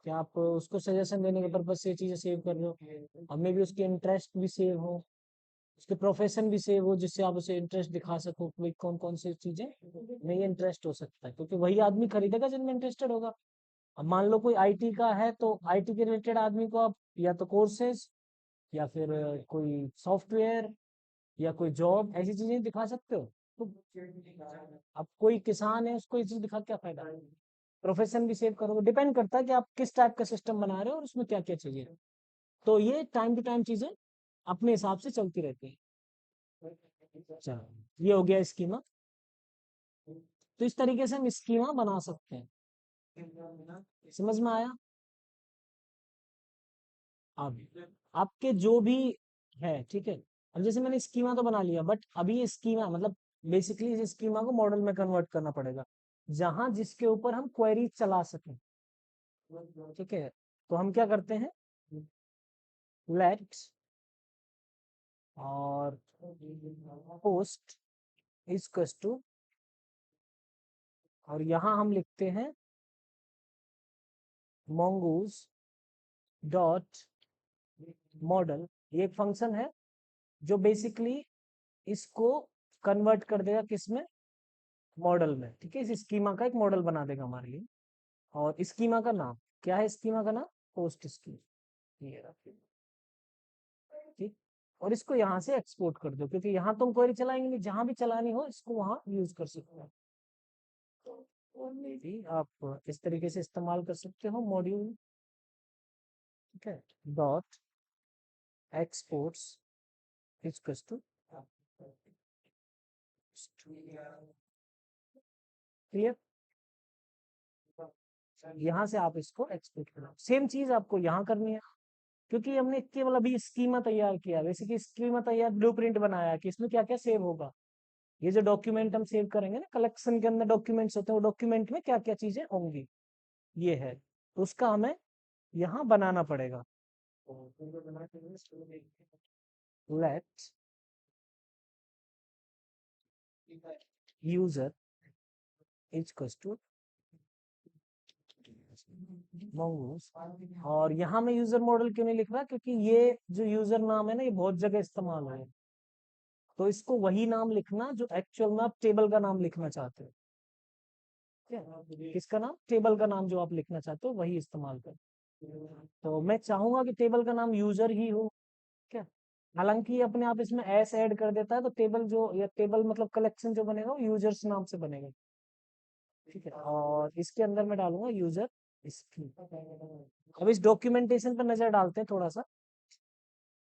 Speaker 1: कि आप उसको सजेशन देने के पर्पज से ये चीजें सेव कर रहे हो, और मे बी उसके इंटरेस्ट भी सेव हो, उसके प्रोफेशन भी सेव हो, जिससे आप उसे इंटरेस्ट दिखा सको कि भाई कौन कौन सी चीजें में ये इंटरेस्ट हो सकता है, क्योंकि वही आदमी खरीदेगा जिनमें इंटरेस्टेड होगा। अब मान लो कोई आईटी का है, तो आईटी के रिलेटेड आदमी को आप या तो कोर्सेज, या फिर कोई सॉफ्टवेयर, या कोई जॉब, ऐसी चीजें दिखा सकते हो। तो अब कोई किसान है, उसको ये चीज दिखा के क्या फायदा। प्रोफेशन भी सेव करोगे, डिपेंड करता है कि आप किस टाइप का सिस्टम बना रहे हो और उसमें क्या क्या चाहिए। तो ये टाइम टू टाइम चीजें अपने हिसाब से चलती रहती है। चलो ये हो गया स्कीमा। तो इस तरीके से हम स्कीमा बना सकते हैं। समझ में आया। अब आपके जो भी है, ठीक है। अब जैसे मैंने स्कीमा तो बना लिया, बट अभी ये स्कीमा मतलब बेसिकली इस स्कीमा को मॉडल में कन्वर्ट करना पड़ेगा, जहां जिसके ऊपर हम क्वेरी चला सकें। ठीक है। तो हम क्या करते हैं, लेट और पोस्ट इज टू, और यहाँ हम लिखते हैं mongoose डॉट मॉडल। ये एक फंक्शन है जो बेसिकली इसको कन्वर्ट कर देगा किसमें, मॉडल में। ठीक है। इस स्कीमा का एक मॉडल बना देगा हमारे लिए। और स्कीमा का नाम क्या है, स्कीमा का नाम पोस्ट स्कीम, ये रहा। ठीक। और इसको यहाँ से एक्सपोर्ट कर दो, क्योंकि यहाँ तुम क्वेरी चलाएंगे नहीं, जहां भी चलानी हो इसको वहां यूज कर सकते हो। जी आप इस तरीके से इस्तेमाल कर सकते हो मॉड्यूल। ठीक है। Dot exports is to clear. यहाँ से आप इसको एक्सपोर्ट करो, सेम चीज आपको यहाँ करनी है, क्योंकि हमने केवल अभी स्कीमा तैयार किया, बेसिकली स्कीमा तैयार ब्लूप्रिंट बनाया कि इसमें क्या क्या सेव होगा। ये जो डॉक्यूमेंट हम सेव करेंगे ना, कलेक्शन के अंदर डॉक्यूमेंट्स होते हैं, वो डॉक्यूमेंट में क्या क्या चीजें होंगी, ये है। तो उसका हमें यहाँ बनाना पड़ेगा। Let user is to mongoose। और यहाँ मैं यूजर मॉडल क्यों नहीं लिख रहा, क्योंकि ये जो यूजर नाम है ना, ये बहुत जगह इस्तेमाल हो, तो इसको वही नाम लिखना जो एक्चुअल में आप टेबल का नाम लिखना चाहते हो। ठीक है। किसका नाम, टेबल का नाम जो आप लिखना चाहते हो वही इस्तेमाल कर। तो मैं चाहूंगा कि टेबल का नाम यूजर ही हो। क्या, हालांकि ये अपने आप इसमें एस ऐड कर देता है, तो टेबल जो, या टेबल मतलब कलेक्शन जो बनेगा वो यूजर्स नाम से बनेगा। ठीक है। और इसके अंदर मैं डालूंगा यूजर इसकी। अब इस डॉक्यूमेंटेशन पर नजर डालते हैं थोड़ा सा।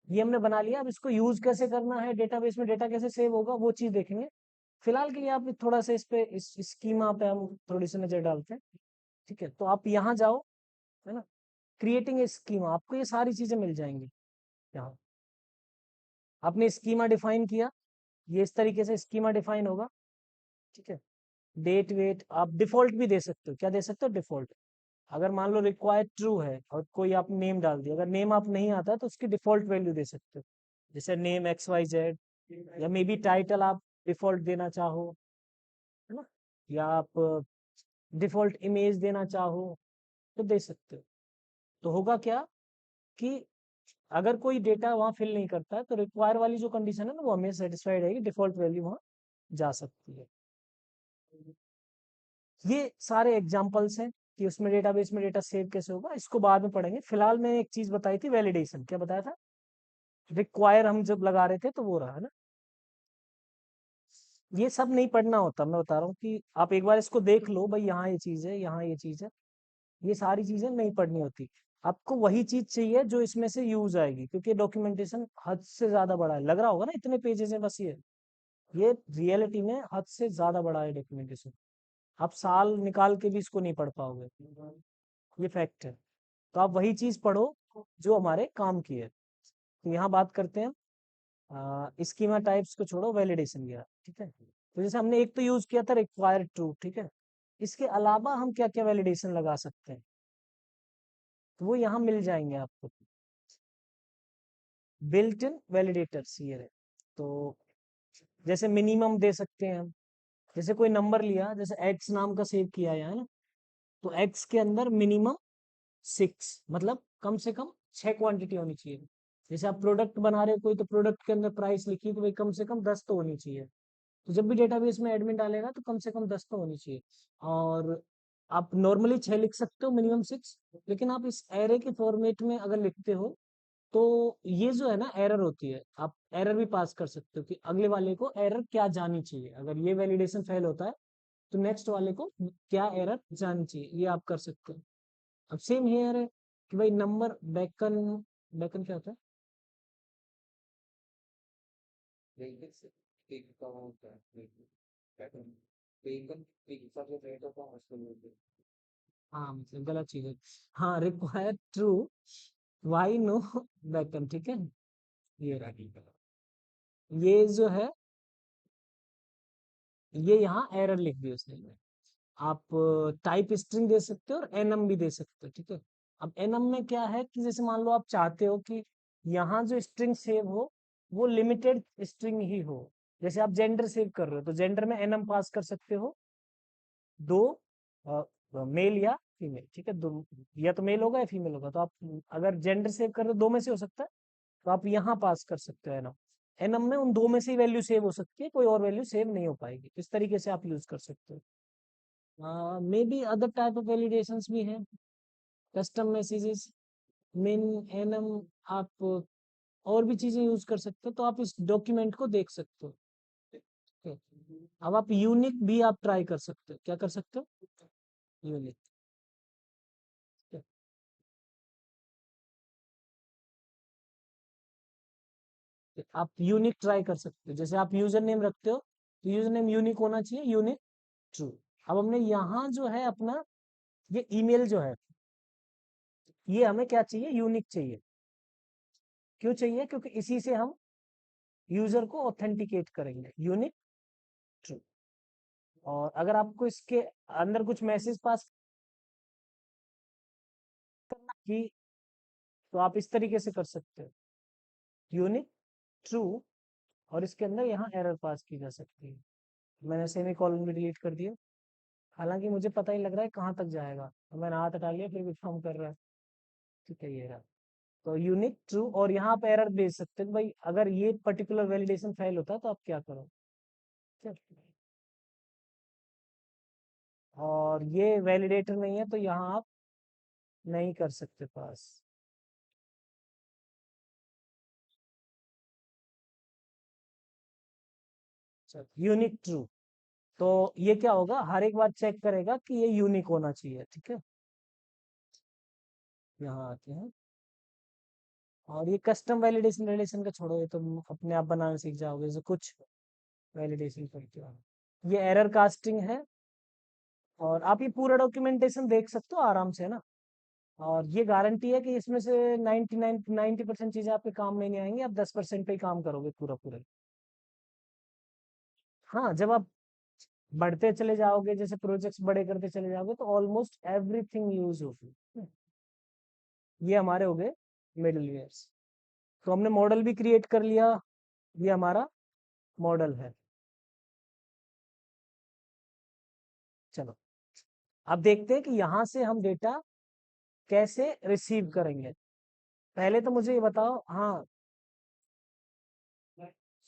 Speaker 1: ये हमने बना लिया, अब इसको यूज कैसे करना है, डेटाबेस में डेटा कैसे सेव होगा, वो चीज देखेंगे। फिलहाल के लिए आप थोड़ा सा इस पे, इस स्कीमा पे हम थोड़ी सी नजर डालते हैं। ठीक है। तो आप यहाँ जाओ, है ना, क्रिएटिंग ए स्कीमा, आपको ये सारी चीजें मिल जाएंगी यहाँ। आपने स्कीमा डिफाइन किया, ये इस तरीके से स्कीमा डिफाइन होगा। ठीक है। डेट वेट आप डिफॉल्ट भी दे सकते हो, क्या दे सकते हो, डिफॉल्ट। अगर मान लो रिक्वायर्ड ट्रू है और कोई आप नेम डाल दिया, अगर नेम आप नहीं आता तो उसकी डिफॉल्ट वैल्यू दे सकते हो, जैसे नेम XYZ, या मे बी टाइटल आप डिफॉल्ट देना चाहो, है ना, या आप डिफॉल्ट इमेज देना चाहो तो दे सकते हो। तो होगा क्या कि अगर कोई डेटा वहां फिल नहीं करता है, तो रिक्वायर वाली जो कंडीशन है ना, वो हमें सेटिस्फाइड रहेगी, डिफॉल्ट वैल्यू वहां जा सकती है। ये सारे एग्जांपल्स हैं कि उसमें डेटाबेस में डेटा सेव कैसे होगा, इसको बाद में पढ़ेंगे। फिलहाल मैंने एक चीज बताई थी, वैलिडेशन, क्या बताया था, रिक्वायर हम जब लगा रहे थे तो वो रहा है ना। ये सब नहीं पढ़ना होता, मैं बता रहा हूँ कि आप एक बार इसको देख लो, भाई यहाँ ये चीज है, यहाँ ये चीज है, ये सारी चीजें नहीं पढ़नी होती। आपको वही चीज चाहिए जो इसमें से यूज आएगी, क्योंकि डॉक्यूमेंटेशन हद से ज्यादा बड़ा है, लग रहा होगा ना इतने पेजेस है बस ये। ये रियलिटी में हद से ज्यादा बड़ा है डॉक्यूमेंटेशन। आप साल निकाल के भी इसको नहीं पढ़ पाओगे, ये फैक्ट है। तो आप वही चीज पढ़ो जो हमारे काम की है। तो यहाँ बात करते हैं स्कीमा टाइप्स को छोड़ो, वैलिडेशन की। ठीक है, तो जैसे हमने एक तो यूज किया था रिक्वायर्ड ट्रू, ठीक है। इसके अलावा हम क्या क्या वैलिडेशन लगा सकते हैं, तो वो यहाँ मिल जाएंगे आपको। बिल्ट इन वैलिडेटर्स ये है। तो जैसे मिनिमम दे सकते हैं हम। जैसे कोई नंबर लिया, जैसे एक्स नाम का सेव किया है ना, तो एक्स के अंदर मिनिमम 6, मतलब कम से कम 6 क्वांटिटी होनी चाहिए। जैसे आप प्रोडक्ट बना रहे हो कोई, तो प्रोडक्ट के अंदर प्राइस लिखी, तो भाई कम से कम 10 तो होनी चाहिए। तो जब भी डेटाबेस में एडमिन डालेगा तो कम से कम 10 तो होनी चाहिए। और आप नॉर्मली 6 लिख सकते हो, मिनिमम 6। लेकिन आप इस एरे के फॉर्मेट में अगर लिखते हो, तो ये जो है ना एरर होती है। आप एरर भी पास कर सकते हो कि अगले वाले को एरर क्या जानी चाहिए। अगर ये वैलिडेशन फेल होता है, तो नेक्स्ट वाले को क्या एरर जानी चाहिए, ये आप कर सकते हो। अब सेम हेयर है कि भाई नंबर बेकन, बेकन क्या होता है? हाँ मतलब गलत चीज है। हाँ, require true, why no bacon, ठीक है। ये रहा। ये जो है, ये यहाँ एरर लिख दी उसने। आप टाइप स्ट्रिंग दे सकते हो और एनम भी दे सकते हो, ठीक है। अब एनम में क्या है कि जैसे मान लो आप चाहते हो कि यहाँ जो स्ट्रिंग सेव हो वो लिमिटेड स्ट्रिंग ही हो। जैसे आप जेंडर सेव कर रहे हो, तो जेंडर में एनम पास कर सकते हो, दो, मेल या फीमेल, ठीक है। दो, या तो मेल होगा या फीमेल होगा। तो आप अगर जेंडर सेव कर रहे हो, दो में से हो सकता है, तो आप यहाँ पास कर सकते हो एनम। एनम में उन दो में से ही वैल्यू सेव हो सकती है, कोई और वैल्यू सेव नहीं हो पाएगी। इस तरीके से आप यूज कर सकते हो। May be other type of validations भी हैं, कस्टम मैसेजेस, मिन, एनम। आप और भी चीजें यूज कर सकते हो, तो आप इस डॉक्यूमेंट को देख सकते हो, ठीक है। अब आप यूनिक भी आप ट्राई कर सकते हो। क्या कर सकते हो? यूनिक। आप यूनिक ट्राई कर सकते हो। जैसे आप यूजर नेम रखते हो, तो यूजर नेम यूनिक होना चाहिए, यूनिक ट्रू। अब हमने यहाँ जो है अपना, ये ईमेल जो है, ये हमें क्या चाहिए? यूनिक चाहिए। क्यों चाहिए? क्योंकि इसी से हम यूजर को ऑथेंटिकेट करेंगे, यूनिक ट्रू। और अगर आपको इसके अंदर कुछ मैसेज पास करना कि, तो आप इस तरीके से कर सकते हो, यूनिक ट्रू, और इसके अंदर यहाँ एरर पास की जा सकती है। मैंने सेमी कॉलन भी डिलीट कर दिया, हालांकि मुझे पता ही लग रहा है कहाँ तक जाएगा, तो मैंने हाथ हटा लिया, फिर भी काम कर रहा है, ठीक है। ये रहा। तो यूनिक ट्रू, और यहाँ आप एरर भेज सकते हैं भाई अगर ये पर्टिकुलर वैलिडेशन फेल होता है तो आप क्या करो, ठीक है? और ये वैलिडेटर नहीं है, तो यहाँ आप नहीं कर सकते पास। यूनिक ट्रू, तो ये क्या होगा, हर एक बार चेक करेगा कि ये यूनिक होना चाहिए, ठीक है। यहाँ आते हैं, और ये कस्टम वैलिडेशन, वैलिडेशन का छोड़ो, ये तो अपने आप बनाना सीख जाओगे, जैसे कुछ वैलिडेशन करते हो। ये एरर कास्टिंग है, और आप ये पूरा डॉक्यूमेंटेशन देख सकते हो आराम से, ना। और ये गारंटी है कि इसमें से 90% चीजें आपके काम में नहीं आएंगी, आप 10% पे ही काम करोगे पूरा पूरा। हाँ, जब आप बढ़ते चले जाओगे, जैसे प्रोजेक्ट्स बड़े करते चले जाओगे, तो ऑलमोस्ट एवरीथिंग यूज होगी। ये हमारे हो गए मिडलवेयर्स। तो हमने मॉडल भी क्रिएट कर लिया, ये हमारा मॉडल है। चलो, अब देखते हैं कि यहाँ से हम डेटा कैसे रिसीव करेंगे। पहले तो मुझे ये बताओ, हाँ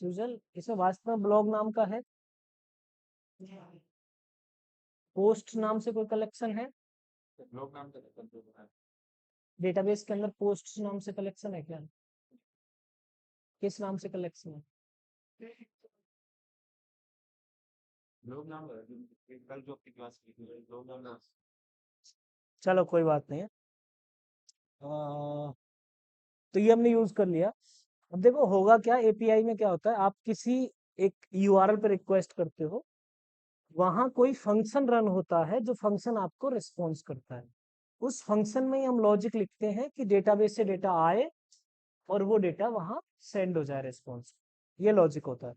Speaker 1: सुजल, इसमें वास्तव में ब्लॉग नाम का है, पोस्ट नाम से कोई कलेक्शन है? डेटाबेस के अंदर पोस्ट नाम से कलेक्शन है क्या? किस नाम से कलेक्शन है? चलो कोई बात नहीं है। तो ये हमने यूज कर लिया। अब देखो होगा क्या, एपीआई में क्या होता है, आप किसी एक यूआरएल पे रिक्वेस्ट करते हो, वहां कोई फंक्शन रन होता है जो फंक्शन आपको रिस्पॉन्स करता है। उस फंक्शन में ही हम लॉजिक लिखते हैं कि डेटाबेस से डेटा आए और वो डेटा वहां सेंड हो जाए रिस्पॉन्स। ये लॉजिक होता है।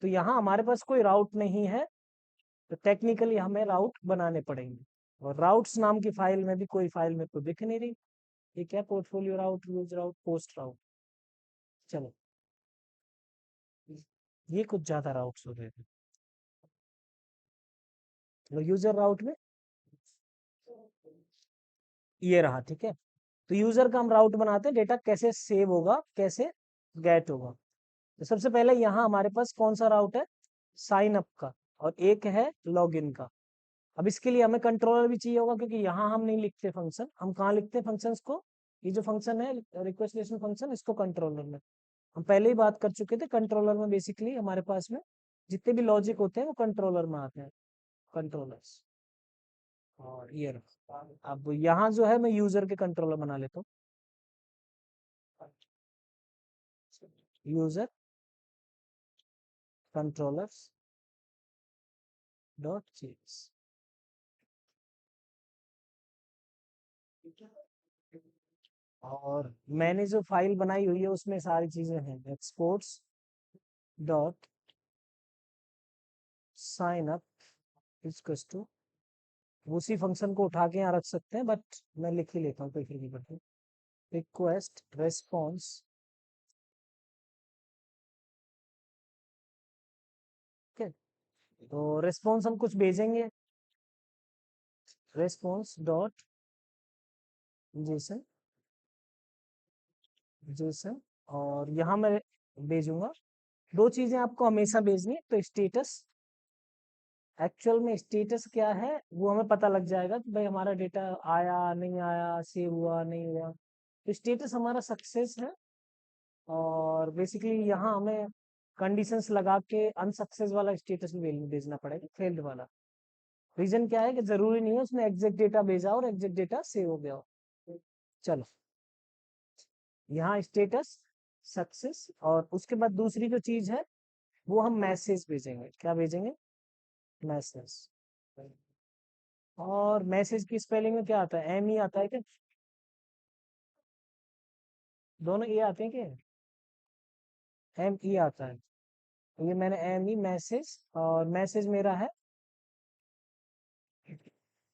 Speaker 1: तो यहाँ हमारे पास कोई राउट नहीं है, तो टेक्निकली हमें राउट बनाने पड़ेंगे। और राउट्स नाम की फाइल में भी कोई फाइल मेरे को दिख नहीं रही। ये क्या, पोर्टफोलियो राउट, यूज राउट, पोस्ट राउट। चलो, ये कुछ ज्यादा राउट्स हो रहे थे। तो यूजर राउट में ये रहा, ठीक है। तो यूजर का हम राउट बनाते हैं, डेटा कैसे सेव होगा, कैसे गेट होगा। तो सबसे पहले यहाँ हमारे पास कौन सा राउट है, साइन अप का, और एक है लॉगिन का। अब इसके लिए हमें कंट्रोलर भी चाहिए होगा, क्योंकि यहाँ हम नहीं लिखते फंक्शन, हम कहाँ लिखते हैं फंक्शंस को, ये जो फंक्शन है रिक्वेस्ट रिलेशन फंक्शन, इसको कंट्रोलर में। हम पहले ही बात कर चुके थे, कंट्रोलर में बेसिकली हमारे पास में जितने भी लॉजिक होते हैं वो कंट्रोलर में आते हैं, कंट्रोलर्स। और ये रहा। अब यहाँ जो है मैं यूजर के कंट्रोलर बना लेता हूँ, यूजर कंट्रोलर्स डॉट जेएस। और मैंने जो फाइल बनाई हुई है उसमें सारी चीजें हैं, exports dot sign up equals to, उसी फंक्शन को उठा के यहाँ रख सकते हैं, बट मैं लिख ही लेता हूँ, कोई फिर नहीं पड़ती। रिक्वेस्ट रेस्पॉन्स, ठीक है। तो रेस्पॉन्स हम कुछ भेजेंगे, रेस्पॉन्स डॉट जेसन, जेसन। और यहाँ मैं भेजूंगा दो चीजें आपको हमेशा भेजनी है। तो स्टेटस, एक्चुअल में स्टेटस क्या है वो हमें पता लग जाएगा कि भाई हमारा डेटा आया नहीं आया, सेव हुआ नहीं हुआ। तो स्टेटस हमारा सक्सेस है। और बेसिकली यहाँ हमें कंडीशंस लगा के अनसक्सेस वाला स्टेटस भी भेजना पड़ेगा, फेल्ड वाला। रीजन क्या है कि जरूरी नहीं है उसने एग्जैक्ट डेटा भेजा और एग्जैक्ट डेटा सेव हो गया हो। चलो, यहाँ स्टेटस सक्सेस, और उसके बाद दूसरी जो चीज है वो हम मैसेज भेजेंगे। क्या भेजेंगे, मैसेज। और मैसेज की स्पेलिंग में क्या आता है, एम ई आता है क्या, दोनों ये आते हैं क्या, एम ई आता है। तो ये मैंने एम ई मैसेज, और मैसेज मेरा है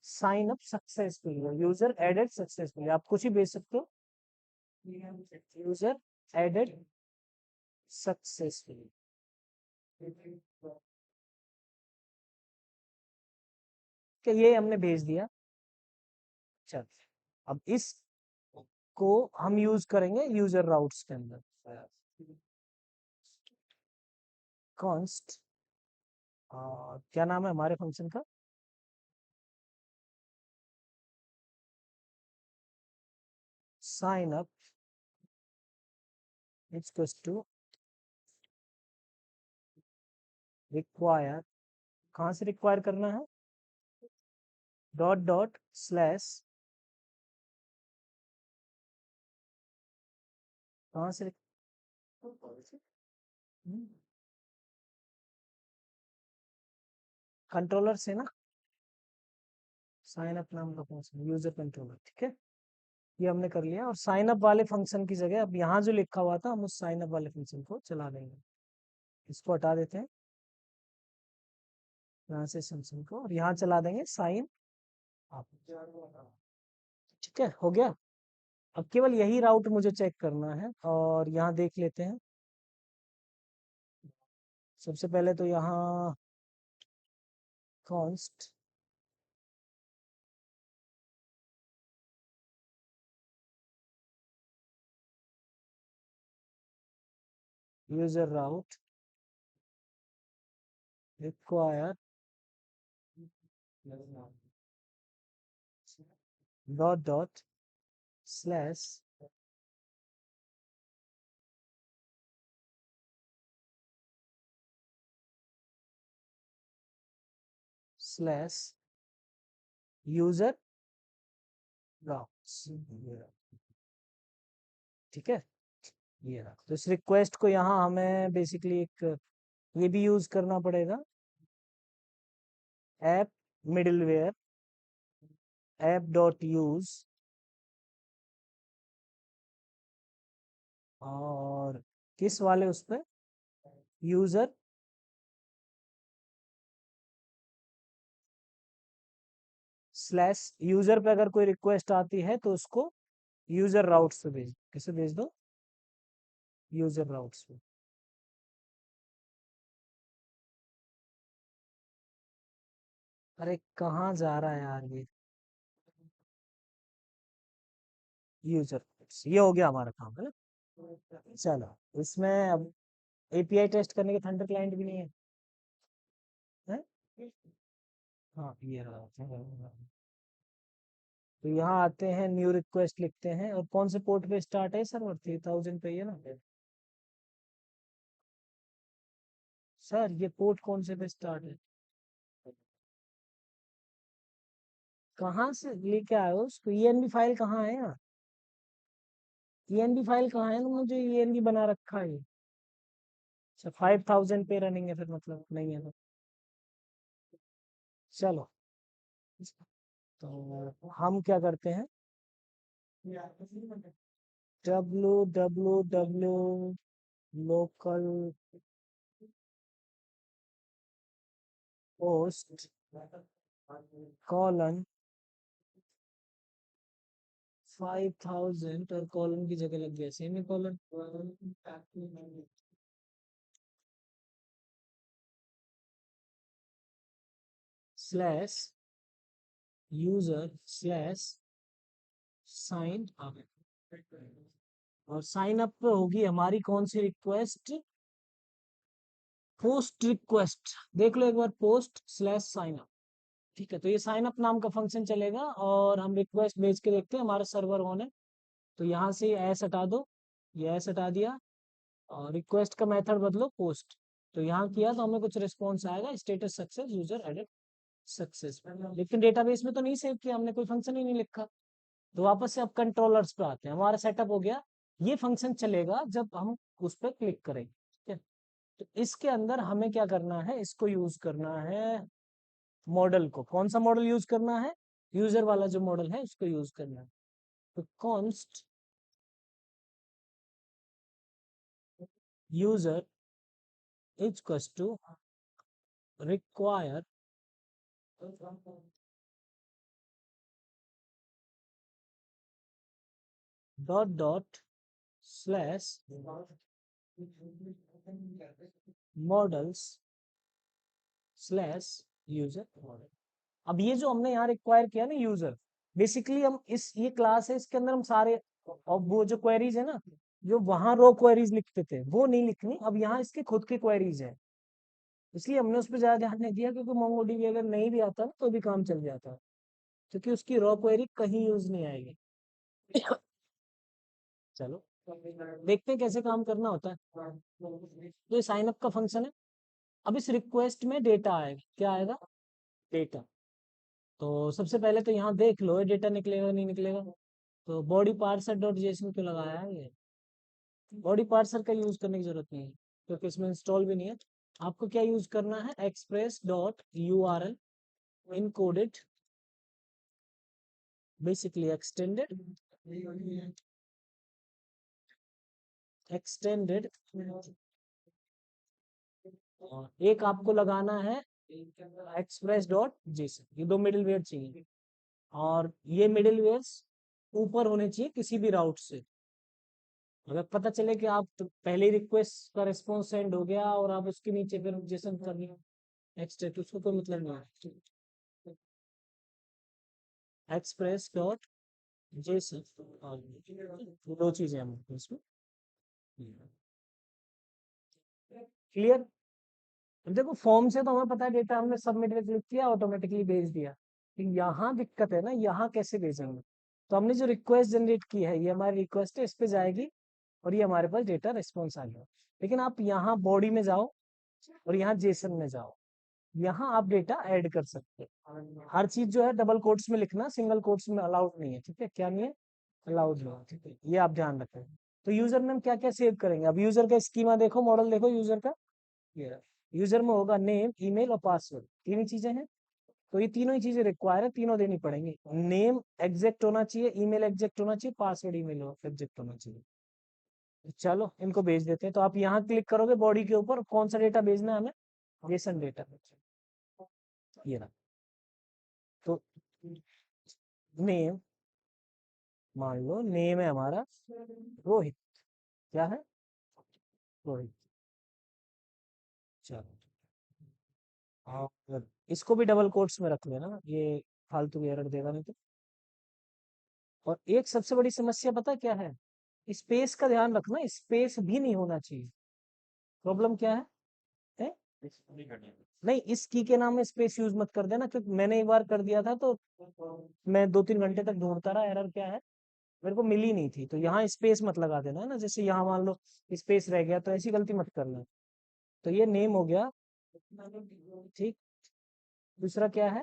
Speaker 1: sign up successfully, user added successfully. आप कुछ ही भेज सकते हो, यूजर एडेड सक्सेसफुली। कि ये हमने भेज दिया। चल, अब इस को हम यूज करेंगे यूजर राउट्स के अंदर। कॉन्स्ट, क्या नाम है हमारे फंक्शन का, sign up equals to require, कहाँ से रिक्वायर करना है, डॉट डॉट स्लैश, कहाँ से, कंट्रोलर से ना, साइन अप नाम का फंक्शन यूजर कंट्रोलर, ठीक है। ये हमने कर लिया। और साइन अप वाले फंक्शन की जगह अब यहाँ जो लिखा हुआ था हम उस साइन अप वाले फंक्शन को चला देंगे। इसको हटा देते हैं यहाँ से फंक्शन को, और यहाँ चला देंगे साइन अप। ठीक है, हो गया। अब केवल यही राउट मुझे चेक करना है, और यहाँ देख लेते हैं। सबसे पहले तो यहाँ const user route require dot dot slash slash user route, ठीक है। ये रहा। तो इस रिक्वेस्ट को यहाँ हमें बेसिकली एक ये भी यूज करना पड़ेगा। App middleware app dot use, और किस वाले उस पे, यूजर स्लैश, यूजर पे अगर कोई रिक्वेस्ट आती है तो उसको यूजर राउट्स पे भेज, किसे भेज दो, यूजर राउट्स पे। अरे कहाँ जा रहा है यार यूजर, ये हो गया हमारा काम है ना। चलो, इसमें अब एपीआई टेस्ट करने के थंडर क्लाइंट भी नहीं है, है? हाँ ये रहा। तो यहाँ आते हैं, न्यू रिक्वेस्ट लिखते हैं, और कौन से पोर्ट पे स्टार्ट है सर्वर, 3000 पे ही है ना सर, ये पोर्ट कौन से पे स्टार्ट है, कहाँ से लेके आए हो उसको, ईएनबी फाइल कहाँ है यार, ईएनबी फाइल कहाँ है ना, मुझे ईएनबी बना रखा है। अच्छा 5000 पे रनिंग है फिर, मतलब नहीं है तो चलो। तो हम क्या करते हैं, W W W local post colon 5000, और कॉलन की जगह लग गया semicolon, slash user slash sign up, और साइन अप पे होगी हमारी कौन सी रिक्वेस्ट, पोस्ट रिक्वेस्ट, देख लो एक बार, पोस्ट स्लैश साइन अप। ठीक है, तो ये साइन अप नाम का फंक्शन चलेगा, और हम रिक्वेस्ट भेज के देखते हैं हमारा सर्वर ऑन है। तो यहाँ से एस हटा दो, ये एस हटा दिया, और रिक्वेस्ट का मेथड बदलो पोस्ट। तो यहाँ किया तो हमें कुछ रिस्पॉन्स आएगा, status success, user added success, लेकिन डेटाबेस में तो नहीं सेव किया हमने, कोई फंक्शन ही नहीं लिखा। तो वापस से अब कंट्रोलर्स पे आते हैं, हमारा सेटअप हो गया। ये फंक्शन चलेगा जब हम उस पर क्लिक करेंगे, ठीक है। तो इसके अंदर हमें क्या करना है, इसको यूज करना है, मॉडल को, कौन सा मॉडल यूज करना है, यूजर वाला जो मॉडल है उसको यूज करना है। तो const user is to require dot dot slash models slash user model. अब ये जो हमने यहाँ रिक्वायर किया ना यूजर, बेसिकली हम इस, ये क्लास है, इसके अंदर हम सारे, और वो जो क्वेरीज है ना, जो वहां रो क्वेरीज लिखते थे वो नहीं लिखनी, अब यहाँ इसके खुद के क्वेरीज है, इसलिए हमने उस पर ज्यादा ध्यान नहीं दिया, क्योंकि मोंगोडीबी अगर नहीं भी आता ना तो भी काम चल जाता, क्योंकि उसकी रॉ क्वेरी कहीं यूज नहीं आएगी। चलो देखते हैं कैसे काम करना होता है। तो ये साइन अप का फंक्शन है। अब इस रिक्वेस्ट में डेटा आएगा, क्या आएगा, डेटा। तो सबसे पहले तो यहाँ देख लो डेटा निकलेगा नहीं निकलेगा। तो बॉडी पार्सर डॉट जेसन क्यों लगाया है ये, बॉडी पार्सर का यूज करने की जरूरत नहीं है, क्योंकि इसमें इंस्टॉल भी नहीं है। आपको क्या यूज करना है, express dot U R L encoded, basically extended, और एक आपको लगाना है एक्सप्रेस डॉट जेसन, ये दो मिडिल वेयर चाहिए, और ये मिडिल वेयर्स ऊपर होने चाहिए किसी भी राउट से। अगर पता चले कि आप तो पहले रिक्वेस्ट का रिस्पॉन्स सेंड हो गया और आप उसके नीचे फिर जेसन कर लिया नेक्स्ट, तो उसको कोई मतलब नहीं है। एक्सप्रेस डॉट जेसन, और दो चीजें हम इसमें क्लियर। अब देखो फॉर्म से तो हमें पता है डेटा हमने सबमिट में क्लिक किया ऑटोमेटिकली भेज दिया, लेकिन यहाँ दिक्कत है ना, यहाँ कैसे भेजेंगे। तो हमने जो रिक्वेस्ट जनरेट की है, ये हमारी रिक्वेस्ट है, इस पे जाएगी, और ये हमारे पास डेटा रिस्पॉन्स आ गया। लेकिन आप यहाँ बॉडी में जाओ, और यहाँ जेसन में जाओ, यहाँ आप डेटा ऐड कर सकते हैं। हर चीज जो है डबल कोट्स में लिखना, सिंगल कोट्स में अलाउड नहीं है, ठीक है, क्या नहीं है, अलाउड नहीं है, ठीक है, ये आप ध्यान रखें। तो यूजर में हम क्या क्या सेव करेंगे, अब यूजर का स्कीमा देखो, मॉडल देखो यूजर का, ये रहा। यूजर में होगा नेम, ईमेल और पासवर्ड, तीन ही चीजें हैं। तो ये तीनों ही चीजें रिक्वायर है, तीनों देनी पड़ेंगी। नेम एग्जैक्ट होना चाहिए, ईमेल एग्जैक्ट होना चाहिए, पासवर्ड ईमेल एग्जैक्ट होना चाहिए। चलो इनको भेज देते हैं। तो आप यहाँ क्लिक करोगे बॉडी के ऊपर, कौन सा डेटा भेजना है हमें, जेसन डेटा, ये रहा। तो नेम, मान लो नेम है हमारा रोहित, क्या है, रोहित। चलो, और इसको भी डबल कोट्स में रख लेना, ये फालतू की एरर देगा नहीं तो। और एक सबसे बड़ी समस्या पता क्या है, स्पेस का ध्यान रखना, स्पेस भी नहीं होना चाहिए। प्रॉब्लम क्या है? नहीं, इस की के नाम में स्पेस यूज मत कर देना, क्योंकि मैंने एक बार कर दिया था तो मैं 2-3 घंटे तक ढूंढता रहा एरर क्या है, मेरे को मिली नहीं थी। तो यहाँ स्पेस मत लगा देना है ना, जैसे यहाँ मान लो स्पेस रह गया, तो ऐसी गलती मत करना। तो ये नेम हो गया, ठीक। दूसरा क्या है,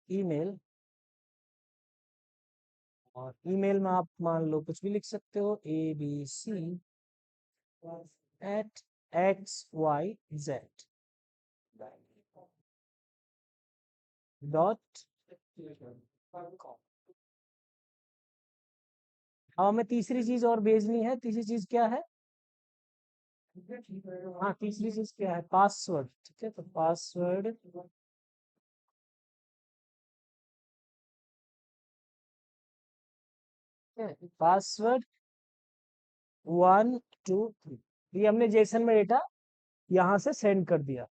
Speaker 1: ईमेल। और ईमेल में आप मान लो कुछ भी लिख सकते हो, abc@xyz डॉट कॉम। अब हमें तीसरी चीज और भेजनी है, तीसरी चीज क्या है, हाँ तीसरी चीज क्या है, पासवर्ड, ठीक है। तो पासवर्ड, पासवर्ड 1 2 3, ये हमने जेसन में डेटा यहाँ से सेंड कर दिया,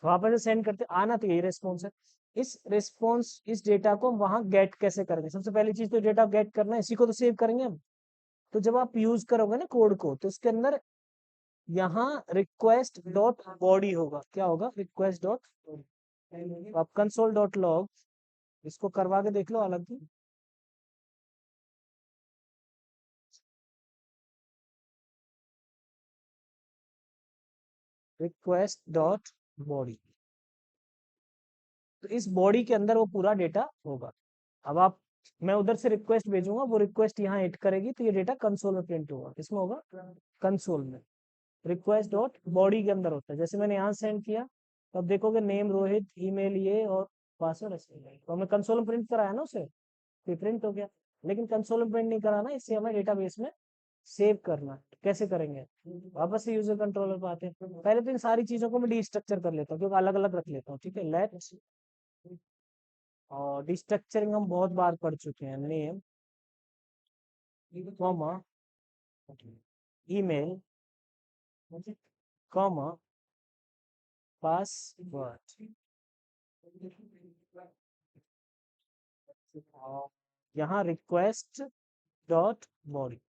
Speaker 1: वापस से सेंड करते आना, तो यही रेस्पॉन्स है। इस रेस्पॉन्स, इस डेटा को वहां गेट कैसे करेंगे, सबसे पहली चीज तो डेटा गेट करना है, इसी को तो सेव करेंगे हम। तो जब आप यूज करोगे ना कोड को, तो इसके अंदर यहाँ रिक्वेस्ट डॉट बॉडी होगा, क्या होगा, रिक्वेस्ट डॉट। आप कंसोल डॉट लॉग इसको करवा के देख लो अलग ही। रिक्वेस्ट डॉट बॉडी, तो इस बॉडी के अंदर वो पूरा डेटा होगा। अब आप, मैं उधर से रिक्वेस्ट भेजूंगा, वो रिक्वेस्ट यहाँ एड करेगी, तो ये डेटा कंसोल में प्रिंट होगा, किसमें होगा, कंसोल में। रिक्वेस्ट डॉट बॉडी के अंदर होता है, जैसे मैंने यहाँ सेंड किया, तो अब देखोगे नेम रोहित, ईमेल ये, और पासवर्ड ऐसे, तो हमने कंसोल में प्रिंट कराया ना उसे, तो प्रिंट हो गया। लेकिन कंसोल में प्रिंट नहीं कराना, इससे हमें डेटाबेस में सेव करना है। कैसे करेंगे, वापस से यूजर कंट्रोलर पे आते हैं। पहले तो इन सारी चीजों को मैं डिस्ट्रक्चर कर लेता हूँ, क्योंकि अलग अलग रख लेता हूँ, ठीक है। लेट, और डिस्ट्रक्चरिंग हम बहुत बार पढ़ चुके हैं, name comma email comma password, यहाँ रिक्वेस्ट डॉट बॉडी,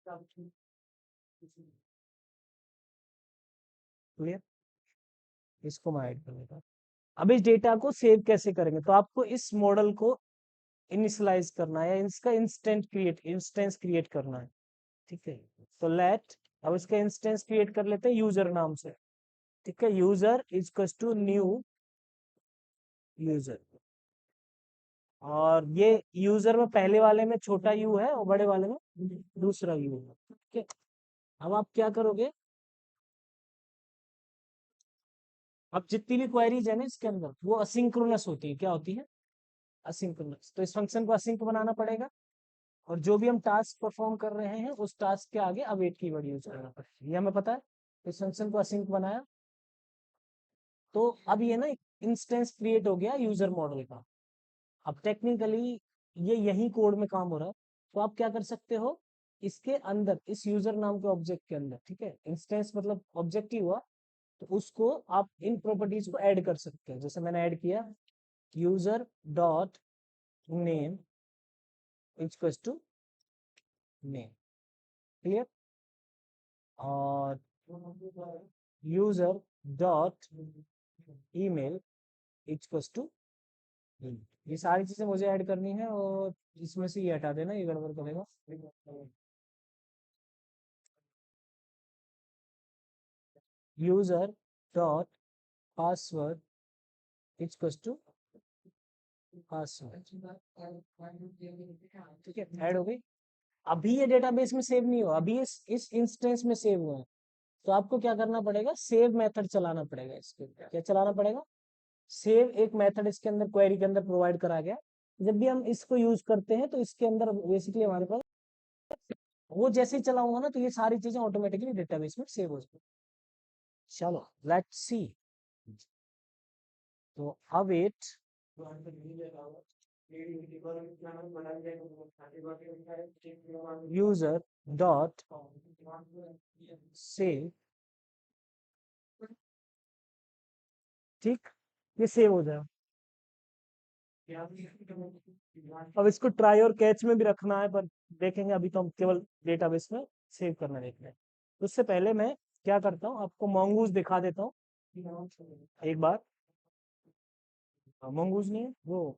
Speaker 1: क्लियर। इसको मैं ऐड कर देता हूँ। अब इस डेटा को सेव कैसे करेंगे, तो आपको इस मॉडल को इनिशियलाइज करना है, या इसका इंस्टेंस क्रिएट करना है, ठीक है। तो लेट, अब इसका इंस्टेंस क्रिएट कर लेते हैं यूजर नाम से, ठीक है। User is to new user, और ये यूजर में पहले वाले में छोटा यू है, और बड़े वाले में दूसरा यू है, ठीक है। अब आप क्या करोगे, अब जितनी भी क्वेरीज है ना इसके अंदर, वो असिंक्रोनस होती है, क्या होती है, असिंक्रोनस। तो इस फंक्शन को असिंक बनाना पड़ेगा, और जो भी हम टास्क परफॉर्म कर रहे हैं, उस टास्क के आगे अवेट कीवर्ड यूज करना पड़ेगा, ये हमें पता है। इस फंक्शन को असिंक बनाया, तो अब ये ना इंस्टेंस क्रिएट हो गया यूजर मॉडल का। अब टेक्निकली ये यही कोड में काम हो रहा है। तो आप क्या कर सकते हो, इसके अंदर, इस यूजर नाम के ऑब्जेक्ट के अंदर, ठीक है, इंस्टेंस मतलब ऑब्जेक्ट ही हुआ, तो उसको आप इन प्रॉपर्टीज को ऐड कर सकते हैं, जैसे मैंने ऐड किया, user dot name equals to name, clear. और user dot email equals to, ये सारी चीजें मुझे ऐड करनी है, और इसमें से ये हटा देना, ये गड़बड़ करेगा। User dot password equals to ठीक है, ऐड हो गई। अभी ये डेटाबेस में सेव नहीं हुआ, अभी इस इंस्टेंस में सेव हुआ है। तो आपको क्या करना पड़ेगा, सेव मेथड चलाना पड़ेगा। इसके क्या चलाना पड़ेगा, सेव एक मेथड इसके अंदर क्वेरी के अंदर प्रोवाइड करा गया। जब भी हम इसको यूज करते हैं तो इसके अंदर बेसिकली हमारे पास वो जैसे ही चलाऊंगा ना, तो ये सारी चीजें ऑटोमेटिकली डेटाबेस में सेव हो जाएगी। चलो लेट्स सी। तो अवेट यूजर डॉट सेव, ठीक, ये सेव हो जाएगा। अब इसको ट्राई और कैच में भी रखना है, पर देखेंगे, अभी तो हम केवल डेटाबेस में सेव करना देख रहे हैं। उससे पहले मैं क्या करता हूँ, आपको mongoose दिखा देता हूँ एक बार। mongoose नहीं है वो,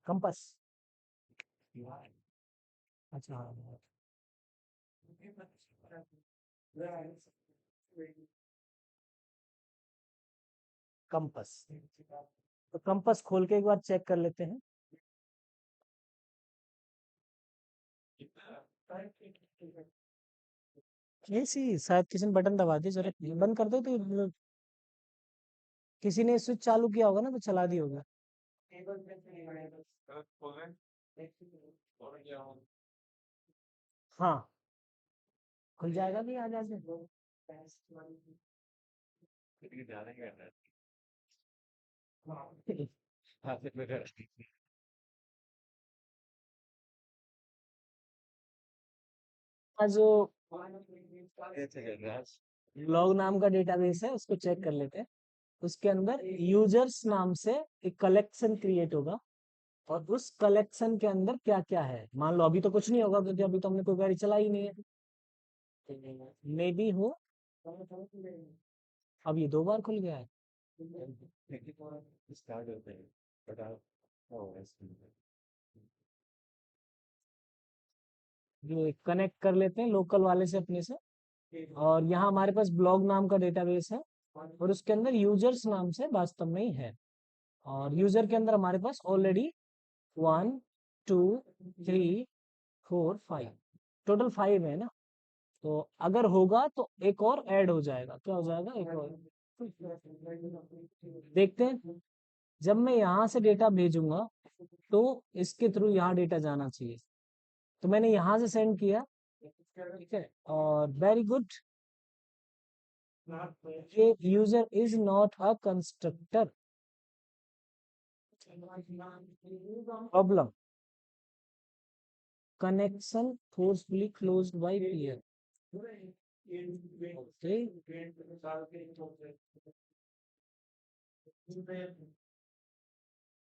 Speaker 1: कंपास। अच्छा हाँ, कंपास। तो कंपास खोल के एक बार चेक कर लेते हैं। ऐसी शायद किसी ने बटन दबा दिया, जरा बंद कर दो तो किसी ने स्विच चालू किया होगा ना, तो चला दी होगा। हाँ, खुल जाएगा भी आज आज में। जो लॉग नाम का डेटाबेस है उसको चेक कर लेते हैं। उसके अंदर यूजर्स नाम से एक कलेक्शन क्रिएट होगा, और उस कलेक्शन के अंदर क्या क्या है, मान लो अभी तो कुछ नहीं होगा क्योंकि अभी तो हमने कोई क्वेरी चलाई ही नहीं है। मे बी हो, अब ये 2 बार खुल गया है। जो कनेक्ट कर लेते हैं लोकल वाले से अपने से, और यहाँ हमारे पास ब्लॉग नाम का डेटाबेस है, और उसके अंदर यूजर्स नाम से वास्तव में ही है। और यूजर के अंदर हमारे पास ऑलरेडी 1 2 3 4 5, टोटल 5 है ना। तो अगर होगा तो एक और ऐड हो जाएगा, क्या हो जाएगा, एक और। देखते हैं, जब मैं यहाँ से डेटा भेजूंगा तो इसके थ्रू यहाँ डेटा जाना चाहिए। तो मैंने यहाँ से सेंड किया, ठीक है, और वेरी गुड, ये user is not a constructor problem, connection forcefully closed by peer। Okay,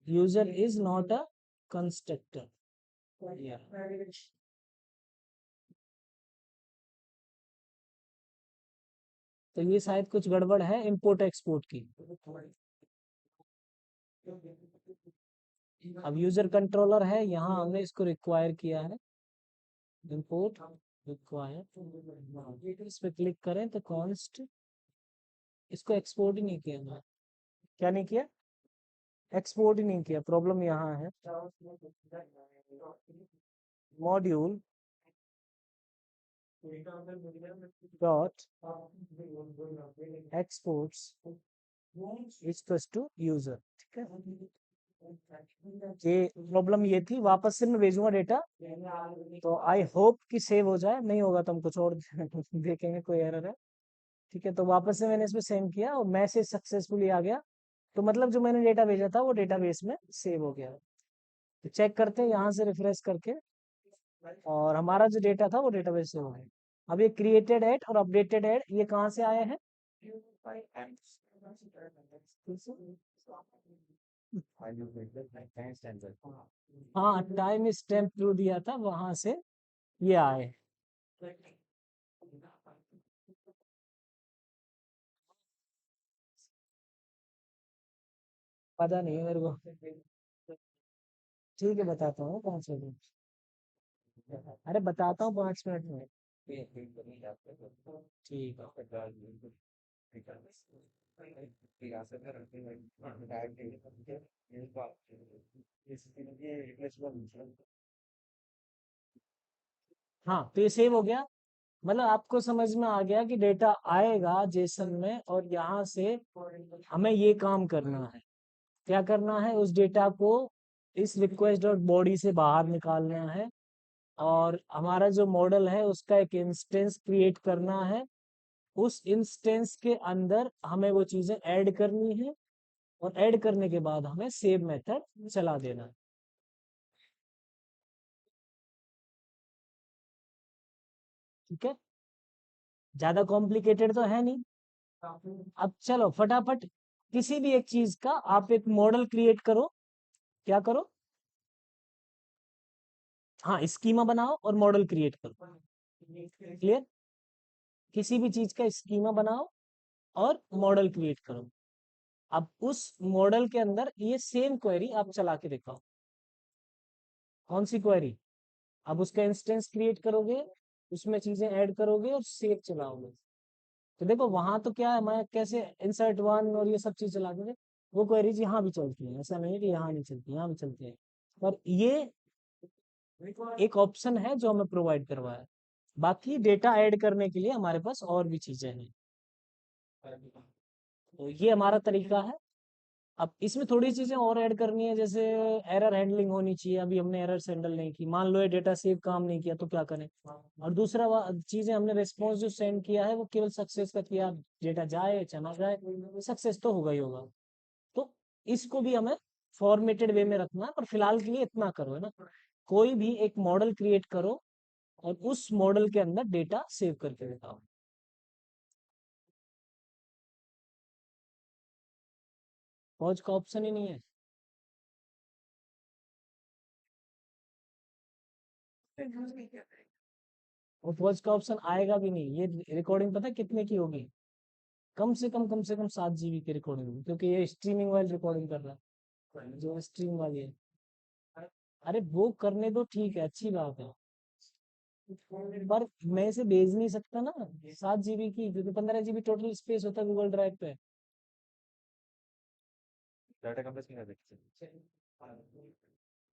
Speaker 1: user is not a constructor. तो ये शायद कुछ गड़बड़ है इंपोर्ट एक्सपोर्ट की। अब यूजर कंट्रोलर है, यहाँ हमने इसको रिक्वायर किया है, इंपोर्ट रिक्वायर, इस पे क्लिक करें तो कॉन्स्ट, इसको एक्सपोर्ट ही नहीं किया हमने। क्या नहीं किया, एक्सपोर्ट ही नहीं किया, प्रॉब्लम यहाँ है। Module dot exports equals to user, ठीक है। ये प्रॉब्लम ये थी, वापस से मैं भेजूंगा डेटा, तो आई होप कि सेव हो जाए, नहीं होगा तो हम कुछ और देखेंगे, कोई एरर है। ठीक है, तो वापस से मैंने इसमें सेंड किया और मैसेज सक्सेसफुली आ गया। तो मतलब जो मैंने डेटा भेजा था वो डेटाबेस में सेव हो गया। तो चेक करते हैं यहाँ से रिफ्रेश करके, और हमारा जो डेटा था वो डेटाबेस से हो गया। अब ये क्रिएटेड एड और अपडेटेड एड ये कहाँ से आए हैं, हाँ, टाइम स्टैम्प जो दिया था वहां से ये आए। पता नहीं है मेरे को। ठीक है, बताता हूँ 5 मिनट। अरे बताता हूँ 5 मिनट में। ठीक है। हाँ, तो ये सेव हो गया। मतलब आपको समझ में आ गया कि डेटा आएगा जेसन में, और यहाँ से हमें ये काम करना है। क्या करना है? उस डेटा को इस रिक्वेस्ट डॉट बॉडी से बाहर निकालना है, और हमारा जो मॉडल है उसका एक इंस्टेंस क्रिएट करना है। उस इंस्टेंस के अंदर हमें वो चीजें ऐड करनी है, और ऐड करने के बाद हमें सेव मेथड चला देना है। ठीक है, ज्यादा कॉम्प्लिकेटेड तो है नहीं। अब चलो फटाफट किसी भी एक चीज का आप एक मॉडल क्रिएट करो। क्या करो? हाँ, स्कीमा बनाओ और मॉडल क्रिएट करो। क्लियर? किसी भी चीज का स्कीमा बनाओ और मॉडल क्रिएट करो। अब उस मॉडल के अंदर ये सेम क्वेरी आप चला के दिखाओ। कौन सी क्वेरी? अब उसका इंस्टेंस क्रिएट करोगे, उसमें चीजें ऐड करोगे और सेव चलाओगे। तो देखो वहां तो क्या है, मैं कैसे इंसर्ट वन और ये सब चीज चला दोगे, वो क्वेरीज यहाँ भी चलती है। ऐसा नहीं है कि यहाँ नहीं चलती, यहाँ भी चलती है। पर ये एक ऑप्शन है जो हमें प्रोवाइड करवाया है। बाकी डेटा ऐड करने के लिए हमारे पास और भी चीजें हैं। तो ये हमारा तरीका है। अब इसमें थोड़ी चीजें और ऐड करनी है, जैसे एरर हैंडलिंग होनी चाहिए। अभी हमने एरर हैंडल नहीं की, मान लो ये डेटा सेव काम नहीं किया तो क्या करें। और दूसरा चीजें हमने रिस्पॉन्स जो सेंड किया है वो केवल सक्सेस का किया, डेटा जाए चला जाए, सक्सेस तो होगा ही होगा। तो इसको भी हमें फॉर्मेटेड वे में रखना है। पर फिलहाल के लिए इतना करो, है ना। कोई भी एक मॉडल क्रिएट करो और उस मॉडल के अंदर डेटा सेव करके दिखाओ। पहुंच का ऑप्शन ही नहीं है। और पहुंच का ऑप्शन आएगा भी नहीं। ये रिकॉर्डिंग पता है कितने की होगी? कम से कम 7 GB की रिकॉर्डिंग होगी, क्योंकि ये स्ट्रीमिंग वाली रिकॉर्डिंग कर रहा है, जो स्ट्रीम वाली है। अरे वो करने दो, ठीक है, अच्छी बात है। पर मैं इसे भेज नहीं सकता ना 7 GB की, क्योंकि 15 GB टोटल स्पेस होता है गूगल ड्राइव पे।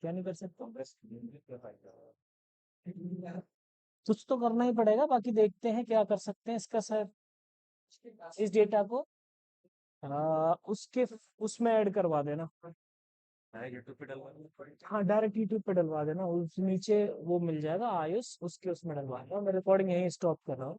Speaker 1: क्या नहीं कर सकता? कुछ तो करना ही पड़ेगा। बाकी देखते हैं क्या कर सकते हैं इसका सर। इस डेटा को उसके उसमें ऐड करवा देना। हाँ, डायरेक्ट यूट्यूब पे डलवा देना। उस नीचे वो मिल जाएगा आयुष, उसके उसमें डलवा देना। मैं रिकॉर्डिंग यहीं स्टॉप कर रहा हूँ।